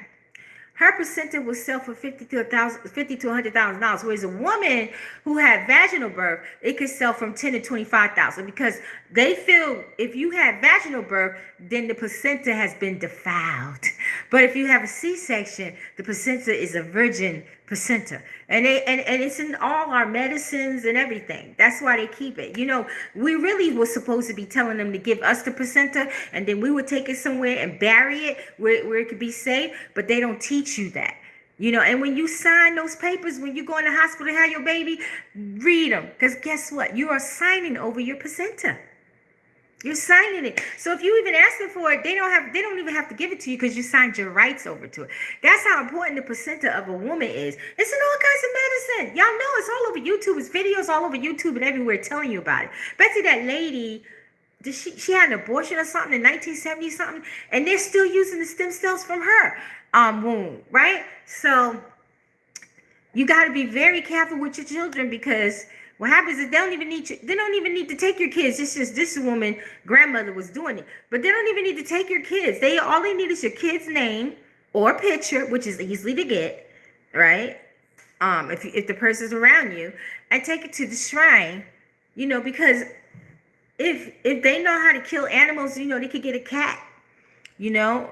Her placenta will sell for $50,000 to $100,000. Whereas a woman who had vaginal birth, it could sell from $10,000 to $25,000, because they feel if you have vaginal birth, then the placenta has been defiled. But if you have a C-section, the placenta is a virgin placenta, and it's in all our medicines and everything. That's why they keep it. You know, we really were supposed to be telling them to give us the placenta, and then we would take it somewhere and bury it where it could be safe. But they don't teach you that. You know, and when you sign those papers, when you go in the hospital to have your baby, read them, because guess what? You are signing over your placenta. You're signing it. So if you even ask them for it, they don't even have to give it to you, because you signed your rights over to it. That's how important the placenta of a woman is. It's in all kinds of medicine. Y'all know it's all over YouTube. It's videos all over YouTube and everywhere telling you about it. Betsy, that lady, she had an abortion or something in 1970 something, and they're still using the stem cells from her womb, right? So you got to be very careful with your children, because what happens is they don't even need to take your kids. It's just this woman, grandmother, was doing it. But they don't even need to take your kids. All they need is your kid's name or picture, which is easily to get, right? If the person's around you, and take it to the shrine, you know, because if they know how to kill animals, you know, they could get a cat, you know,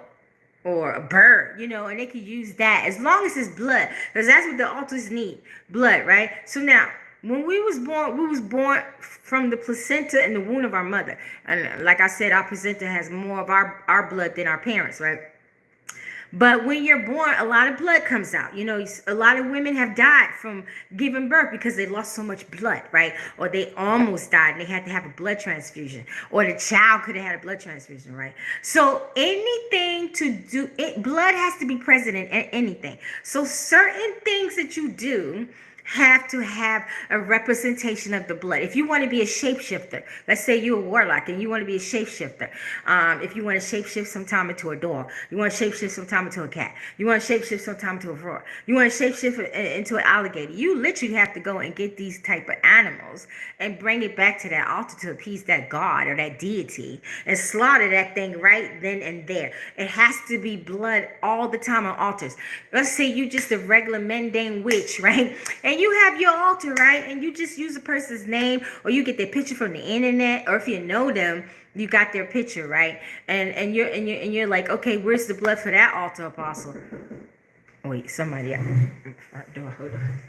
or a bird, you know, and they could use that as long as it's blood, because that's what the altars need, blood, right? So now, when we was born from the placenta in the womb of our mother. And like I said, our placenta has more of our blood than our parents, right? But when you're born, a lot of blood comes out. You know, a lot of women have died from giving birth because they lost so much blood, right? Or they almost died and they had to have a blood transfusion. Or the child could have had a blood transfusion, right? So anything to do, blood has to be present in anything. So certain things that you do have to have a representation of the blood. If you want to be a shapeshifter, let's say you're a warlock and you want to be a shapeshifter. If you want to shapeshift sometime into a dog, you want to shapeshift sometime into a cat, you want to shapeshift sometime into a frog, you want to shapeshift into an alligator, you literally have to go and get these type of animals and bring it back to that altar to appease that god or that deity and slaughter that thing right then and there. It has to be blood all the time on altars. Let's say you just a regular mundane witch, right? And you have your altar, right? And you just use a person's name, or you get their picture from the internet, or if you know them, you got their picture, right? And you're like, okay, where's the blood for that altar, apostle? Wait, somebody at the front door. Hold on.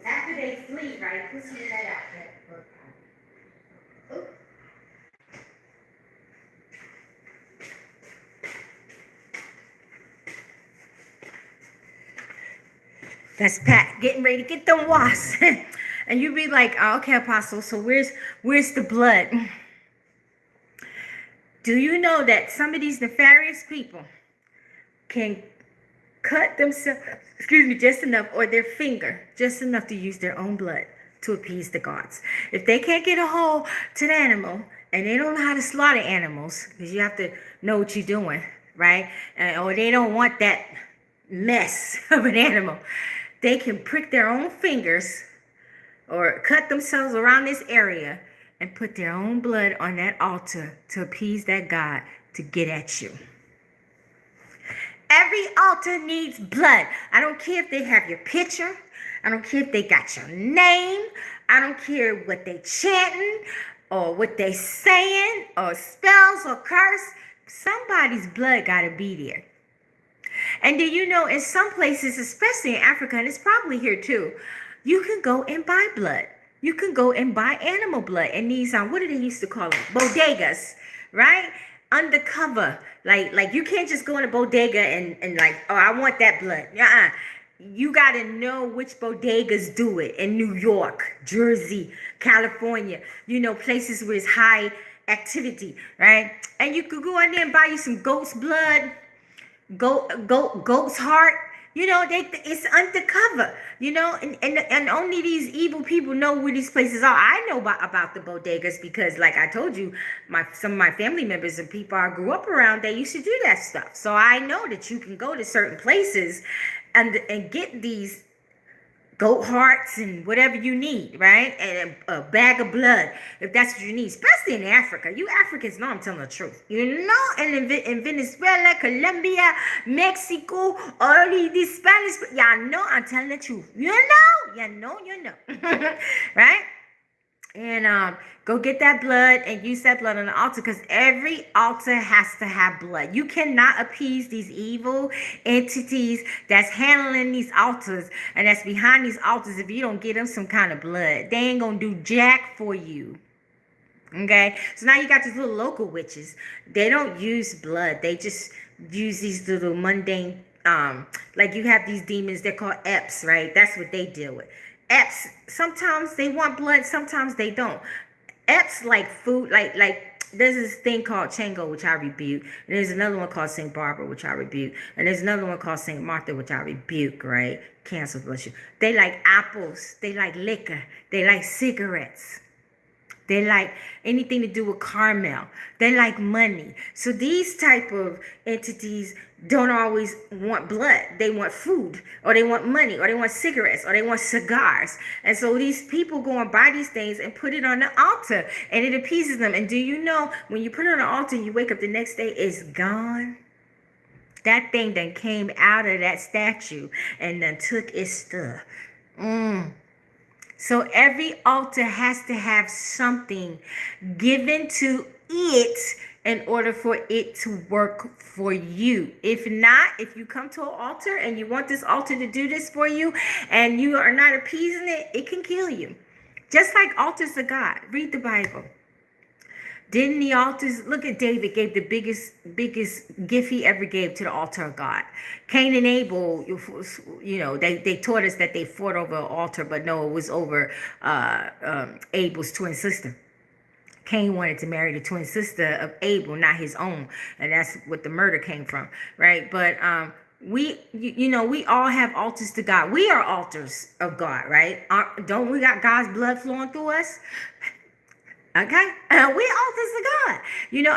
After they sleep, right? Put some of that out there. Oh. That's Pat getting ready to get them wasps. And you be like, oh, okay, apostle, so where's the blood? Do you know that some of these nefarious people can cut themselves, just enough, or their finger, just enough to use their own blood to appease the gods? If they can't get a hold to the animal, and they don't know how to slaughter animals, because you have to know what you're doing, right? Or they don't want that mess of an animal, they can prick their own fingers or cut themselves around this area and put their own blood on that altar to appease that god to get at you. Every altar needs blood. I don't care if they have your picture. I don't care if they got your name. I don't care what they chanting or what they saying or spells or curse. Somebody's blood got to be there. And do you know, in some places, especially in Africa, and it's probably here too, you can go and buy blood. You can go and buy animal blood in these, what do they used to call them? Bodegas, right? Undercover. Like you can't just go in a bodega and like, oh, I want that blood. You got to know which bodegas do it in New York, Jersey, California, you know, places where it's high activity, right? And you could go in there and buy you some goat's blood, goat's heart. It's undercover, and only these evil people know where these places are. I know about the bodegas because, like I told you, some of my family members and people I grew up around, they used to do that stuff. So I know that you can go to certain places and get these goat hearts and whatever you need, right? And a bag of blood, if that's what you need, especially in Africa. You Africans know I'm telling the truth. And in Venezuela, Colombia, Mexico, all these Spanish, y'all know I'm telling the truth. You know. Right? And go get that blood and use that blood on the altar, because every altar has to have blood. You cannot appease these evil entities that's handling these altars and that's behind these altars if you don't get them some kind of blood. They ain't gonna do jack for you. Okay? So now you got these little local witches. They don't use blood. They just use these little mundane, like you have these demons, they're called eps, right? That's what they deal with. Eps, sometimes they want blood, sometimes they don't. Eps like food, like there's this thing called Chango, which I rebuke. And there's another one called St. Barbara, which I rebuke. And there's another one called St. Martha, which I rebuke, right? Cancel, bless you. They like apples. They like liquor. They like cigarettes. They like anything to do with caramel. They like money. So these type of entities don't always want blood. They want food, or they want money, or they want cigarettes, or they want cigars. And so these people go and buy these things and put it on the altar, and it appeases them. And do you know, when you put it on the altar and you wake up the next day, it's gone? That thing then came out of that statue and then took its stuff. So every altar has to have something given to it in order for it to work for you. If not, if you come to an altar and you want this altar to do this for you and you are not appeasing it, it can kill you. Just like altars of God. Read the Bible. Didn't the altars, look at David, gave the biggest gift he ever gave to the altar of God. Cain and Abel, they taught us that they fought over an altar, but no, it was over Abel's twin sister. Cain wanted to marry the twin sister of Abel, not his own. And that's what the murder came from, right? But we all have altars to God. We are altars of God, right? Don't we got God's blood flowing through us? Okay, we altars of God,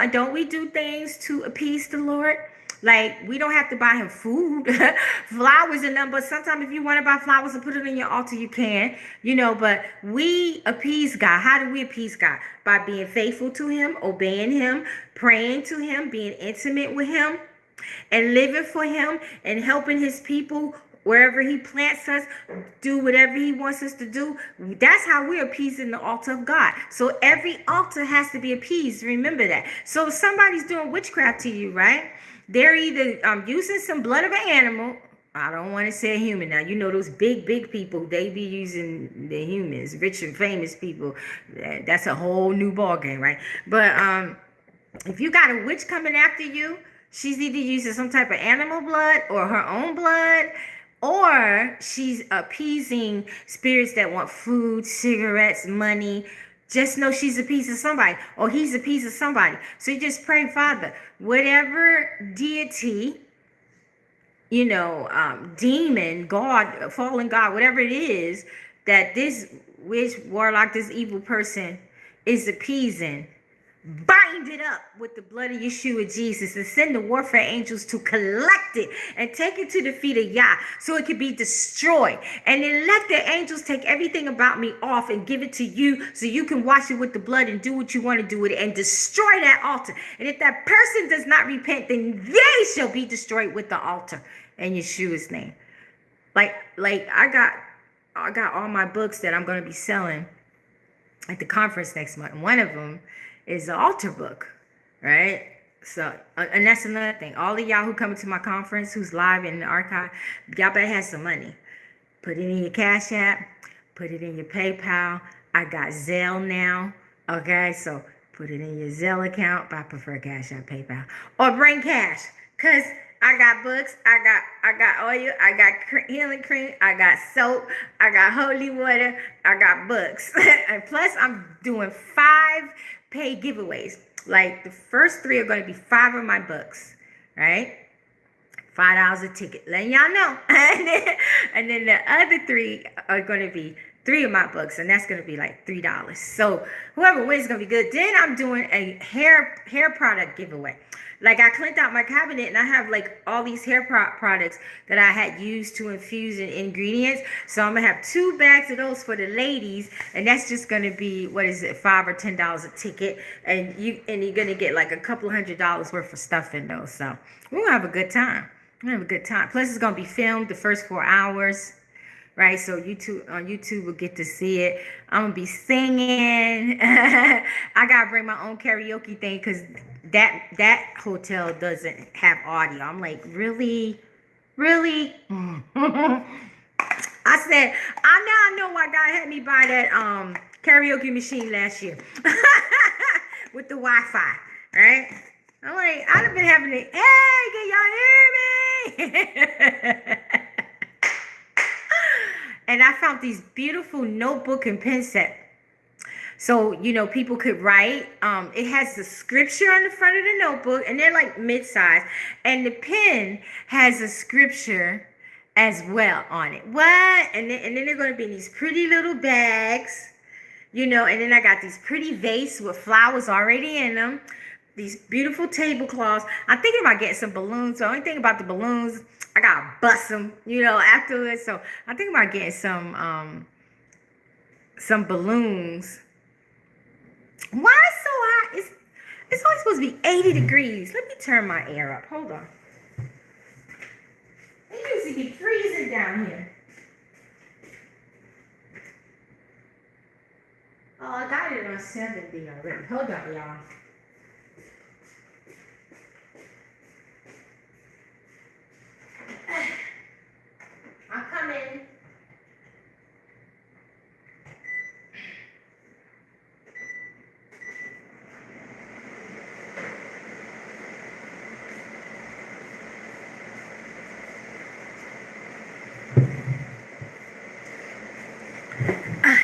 and don't we do things to appease the Lord? Like, we don't have to buy him food, flowers and nothing, but sometimes if you want to buy flowers and put it on your altar, you can, but we appease God. How do we appease God? By being faithful to him, obeying him, praying to him, being intimate with him, and living for him, and helping his people wherever he plants us, do whatever he wants us to do. That's how we're appeasing the altar of God. So every altar has to be appeased. Remember that. So if somebody's doing witchcraft to you, right? They're either using some blood of an animal. I don't want to say a human now. Those big people, they be using the humans, rich and famous people. That's a whole new ball game, right? But if you got a witch coming after you, she's either using some type of animal blood or her own blood, or she's appeasing spirits that want food, cigarettes, money. Just know she's a piece of somebody, or he's a piece of somebody. So you just pray, Father, whatever deity, demon, God, fallen God, whatever it is that this witch, warlock, this evil person is appeasing, bind it up with the blood of Yeshua Jesus and send the warfare angels to collect it and take it to the feet of Yah so it can be destroyed. And then let the angels take everything about me off and give it to you so you can wash it with the blood and do what you want to do with it and destroy that altar. And if that person does not repent, then they shall be destroyed with the altar in Yeshua's name. Like I got all my books that I'm going to be selling at the conference next month. One of them is the altar book, right? So, and that's another thing. All of y'all who come to my conference, who's live in the archive, y'all better have some money. Put it in your Cash App. Put it in your PayPal. I got Zelle now, okay? So put it in your Zelle account, but I prefer Cash App, PayPal. Or bring cash, because I got books, I got oil, I got healing cream, I got soap, I got holy water, I got books. And plus, I'm doing 5 paid giveaways. Like the first 3 are going to be 5 of my books, right? $5 a ticket, letting y'all know. And then the other 3 are going to be 3 of my books, and that's going to be like $3. So whoever wins is going to be good. Then I'm doing a hair product giveaway. Like I cleaned out my cabinet and I have like all these hair products that I had used to infuse in ingredients. So I'm gonna have 2 bags of those for the ladies, and that's just gonna be, what is it, $5 or $10 a ticket, and you're gonna get like a couple $100 worth of stuff in those. So we're gonna have a good time. We're gonna have a good time. Plus it's gonna be filmed the first 4 hours. Right, so on YouTube will get to see it. I'm gonna be singing. I gotta bring my own karaoke thing because that hotel doesn't have audio. I'm like, really? I said, I know why God had me buy that karaoke machine last year with the Wi-Fi. Right? I'm like, I'd have been having it. Hey, can y'all hear me? And I found these beautiful notebook and pen set. So, people could write. It has the scripture on the front of the notebook, and they're like mid-size. And the pen has a scripture as well on it. What? And then they're going to be in these pretty little bags, and then I got these pretty vases with flowers already in them. These beautiful tablecloths. I'm thinking about getting some balloons. The only thing about the balloons, I gotta bust them, afterwards. So I'm thinking about getting some balloons. Why it's so hot? It's only supposed to be 80 degrees. Let me turn my air up. Hold on. It used to be freezing down here. Oh, I got it on 70 already. Hold on, y'all. I'm coming.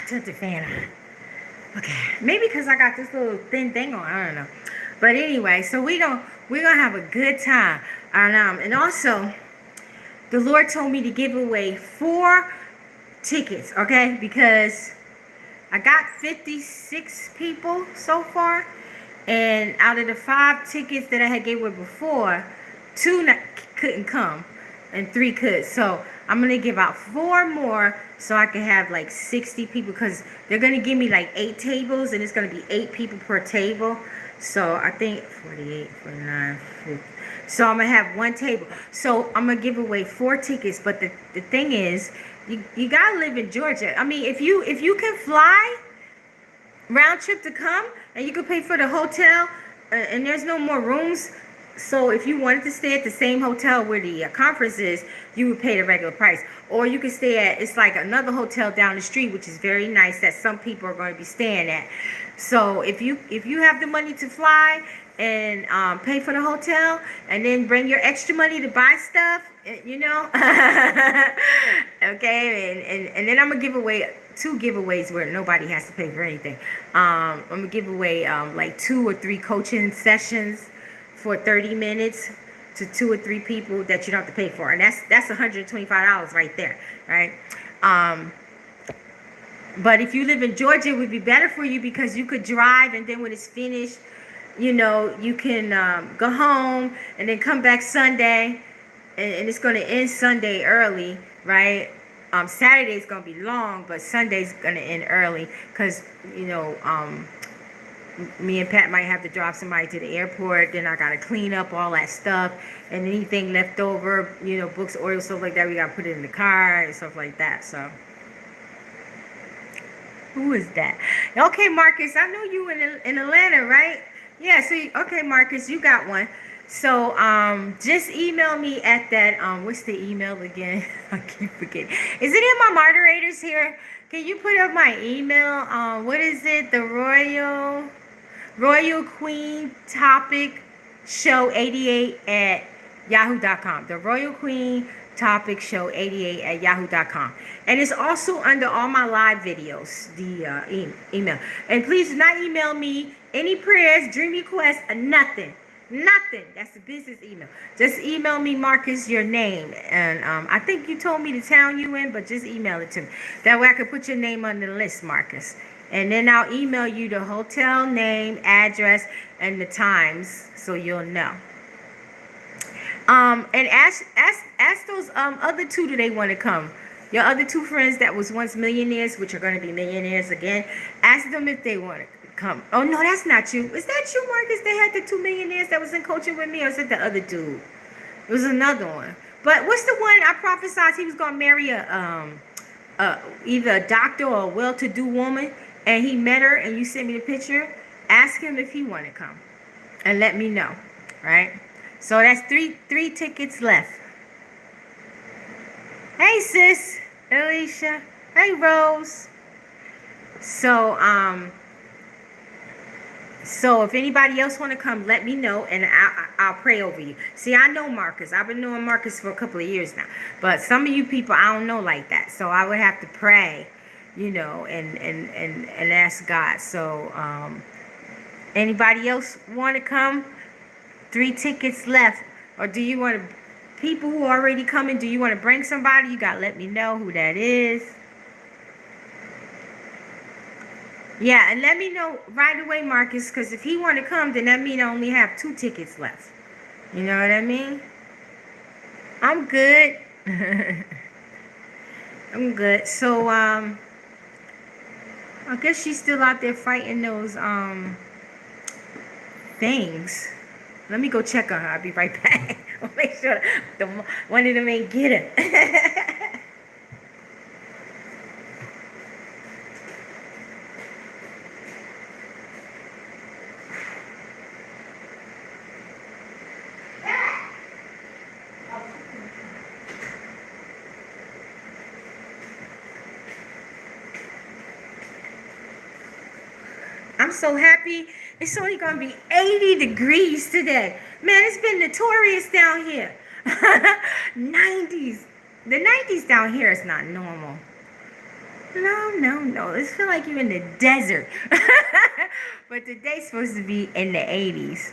Turn the fan on. Okay, maybe because I got this little thin thing on. I don't know. But anyway, so we're gonna have a good time. And also, the Lord told me to give away 4 tickets, okay? Because I got 56 people so far. And out of the 5 tickets that I had gave away before, 2 couldn't come and 3 could. So I'm going to give out 4 more so I can have like 60 people, because they're going to give me like 8 tables, and it's going to be 8 people per table. So I think 48, 49, 50. So I'm going to have 1 table. So I'm going to give away 4 tickets. But the thing is, you got to live in Georgia. I mean, if you can fly round trip to come, and you can pay for the hotel, and there's no more rooms. So if you wanted to stay at the same hotel where the conference is, you would pay the regular price. Or you could stay at, it's like another hotel down the street, which is very nice, that some people are going to be staying at. So if you have the money to fly and pay for the hotel, and then bring your extra money to buy stuff, okay, and then I'm going to give away 2 giveaways where nobody has to pay for anything. I'm going to give away like 2 or 3 coaching sessions for 30 minutes to 2 or 3 people that you don't have to pay for. And that's $125 right there, right? But if you live in Georgia, it would be better for you, because you could drive, and then when it's finished, you can go home and then come back Sunday, and it's going to end Sunday early, right? Saturday's going to be long, but Sunday's going to end early, because, me and Pat might have to drop somebody to the airport. Then I got to clean up all that stuff, and anything left over, books, oil, stuff like that, we got to put it in the car and stuff like that. So who is that? Okay, Marcus, I know you in Atlanta, right? Yeah, so okay, Marcus, you got one. So just email me at that what's the email again? I keep forgetting. Is it in my moderators here? Can you put up my email? What is it? The Royal Queen Topic Show 88 at yahoo.com. The Royal Queen YAHUSHA88@yahoo.com. And it's also under all my live videos, the email. And please do not email me any prayers, dream requests, or nothing. Nothing. That's the business email. Just email me, Marcus, your name. And I think you told me the town you in, but just email it to me. That way I can put your name on the list, Marcus. And then I'll email you the hotel name, address, and the times so you'll know. And ask those other two, do they want to come? Your other two friends that was once millionaires, which are going to be millionaires again. Ask them if they want to come. Oh, no, that's not you. Is that you, Marcus? They had the 2 millionaires that was in coaching with me, or is it the other dude? It was another one. But what's the one I prophesied he was going to marry either a doctor or a well-to-do woman, and he met her, and you sent me the picture? Ask him if he want to come, and let me know, right? So that's three tickets left. Hey, sis, Alicia. Hey, Rose. So if anybody else want to come, let me know, and I'll pray over you. See, I know Marcus. I've been knowing Marcus for a couple of years now. But some of you people, I don't know like that. So I would have to pray, and ask God. So anybody else want to come? 3 tickets left. Or do you want to, people who are already coming, do you want to bring somebody? You got to let me know who that is. Yeah, and let me know right away, Marcus, because if he want to come, then that means I only have 2 tickets left. You know what I mean? I'm good. I'm good. So, I guess she's still out there fighting those, things. Let me go check on her. I'll be right back. I'll make sure one of them ain't get her. I'm so happy. It's only going to be 80 degrees today. Man, it's been notorious down here. 90s. The 90s down here is not normal. No. It feels like you're in the desert. But today's supposed to be in the 80s.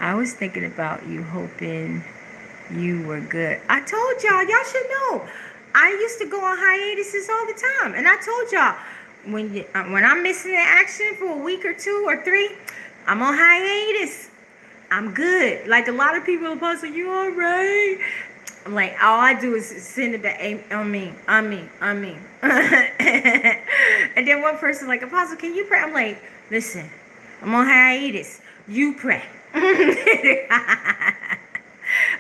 I was thinking about you, hoping you were good. I told y'all should know. I used to go on hiatuses all the time. And I told y'all, when I'm missing in action for a week or 2 or 3, I'm on hiatus. I'm good. Like a lot of people, Apostle, you all right? I'm like, all I do is send it to I mean. And then one person's like, Apostle, can you pray? I'm like, listen, I'm on hiatus. You pray.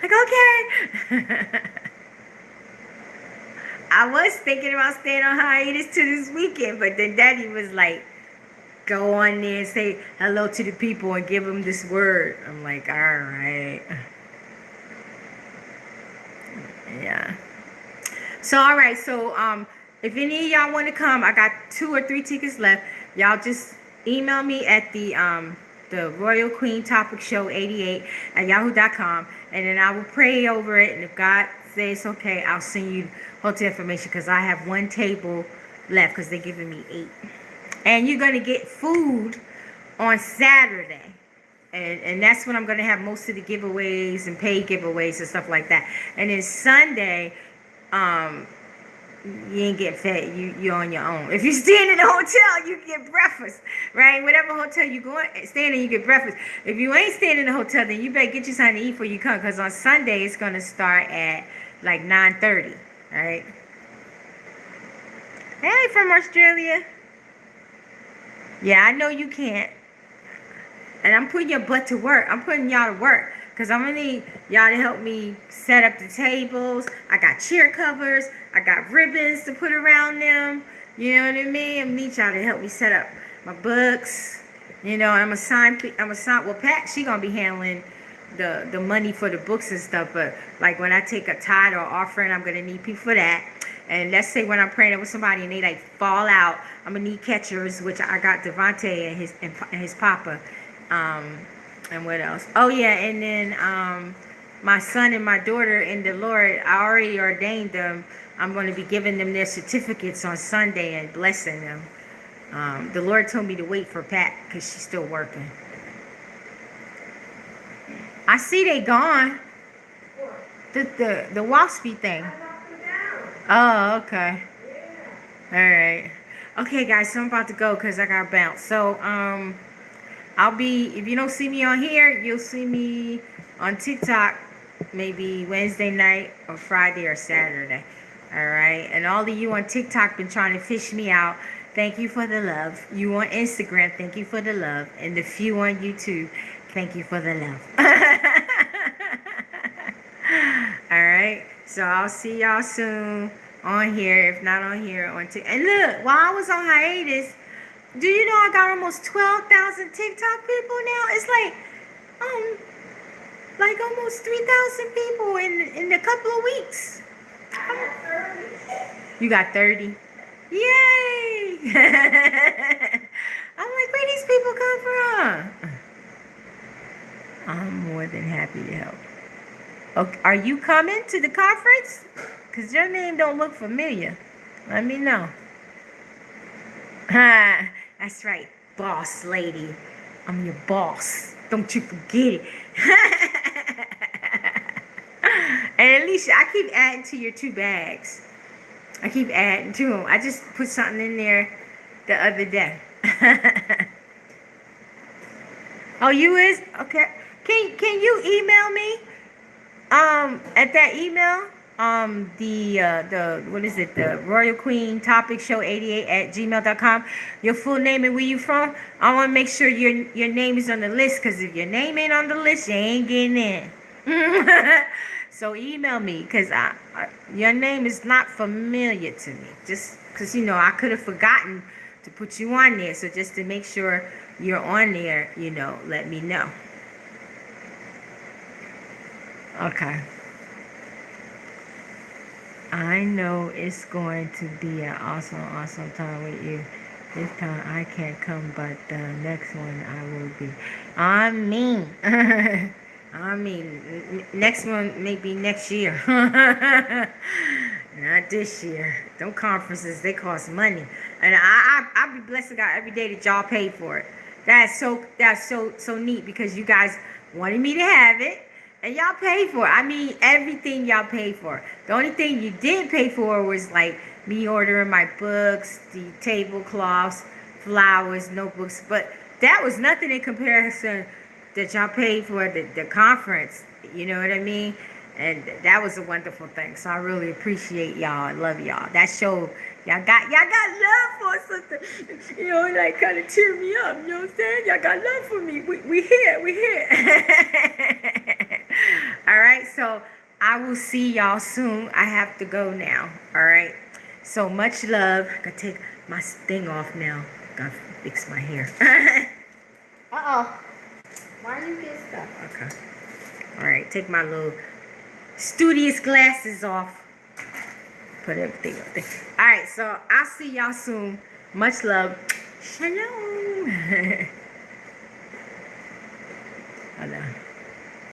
Like, okay. I was thinking about staying on hiatus to this weekend, but then Daddy was like, go on there and say hello to the people and give them this word. I'm like, all right. Yeah. So, all right. So, if any of y'all want to come, I got 2 or 3 tickets left. Y'all just email me at the Royal Queen Topic Show 88@yahoo.com, and then I will pray over it. And if God says okay, I'll send you hotel information, because I have 1 table left because they're giving me 8. And you're going to get food on Saturday. And that's when I'm going to have most of the giveaways and paid giveaways and stuff like that. And then Sunday, you ain't getting fed. You're on your own. If you're staying in a hotel, you get breakfast, right? Whatever hotel you staying in, you get breakfast. If you ain't staying in a hotel, then you better get you something to eat before you come, because on Sunday, it's going to start at like 9:30, right? Hey, from Australia. Yeah, I know you can't. And I'm putting your butt to work. I'm putting y'all to work. Because I'm going to need y'all to help me set up the tables. I got chair covers. I got ribbons to put around them. You know what I mean? I need y'all to help me set up my books. You know, I'm assigned, well, Pat, she going to be handling the money for the books and stuff. But, like, when I take a tithe or offering, I'm going to need people for that. And let's say when I'm praying with somebody and they, like, fall out, I'm going to need catchers, which I got Devontae and his papa. And what else? Oh, yeah, and then my son and my daughter in the Lord, I already ordained them. I'm going to be giving them their certificates on Sunday and blessing them. The Lord told me to wait for Pat because she's still working. I see they gone. The waspy thing. Oh, okay. All right. Okay, guys, so I'm about to go because I got to bounce. So, I'll be, if you don't see me on here, you'll see me on TikTok maybe Wednesday night or Friday or Saturday. All right. And all of you on TikTok been trying to fish me out. Thank you for the love. You on Instagram, thank you for the love. And the few on YouTube, thank you for the love. All right. So I'll see y'all soon on here. If not on here, on TikTok. And look, while I was on hiatus, do you know I got almost 12,000 TikTok people now? It's like almost 3,000 people in a couple of weeks. You got 30? Yay! I'm like, where these people come from? I'm more than happy to help. Okay, are you coming to the conference? Because your name don't look familiar. Let me know. That's right, boss lady. I'm your boss. Don't you forget it. And Alicia, I keep adding to your 2 bags. I keep adding to them. I just put something in there the other day. Oh, you is? Okay. Can you email me? At that email, what is it? The Royal Queen Topic Show 88@gmail.com. Your full name and where you from. I want to make sure your name is on the list, because if your name ain't on the list, you ain't getting in. So email me, because your name is not familiar to me. Just because, I could have forgotten to put you on there. So just to make sure you're on there, let me know. Okay. I know it's going to be an awesome time with you. This time I can't come, but the next one I will be. I mean, next one maybe next year. Not this year. Them conferences, they cost money. And I be blessing God every day that y'all pay for it. That's so neat, because you guys wanted me to have it. And y'all paid for it. I mean, everything y'all paid for. The only thing you didn't pay for was like me ordering my books, the tablecloths, flowers, notebooks. But that was nothing in comparison that y'all paid for the conference. You know what I mean? And that was a wonderful thing. So I really appreciate y'all. I love y'all. That show, y'all got love for something. Like kind of cheer me up. You know what I'm saying? Y'all got love for me. We here. All right. So I will see y'all soon. I have to go now. All right. So much love. I gotta take my thing off now. Gotta fix my hair. Why you get stuff? Okay. All right. Take my little studious glasses off. Put everything up there. All right, so I'll see y'all soon. Much love. Shalom. Hold on.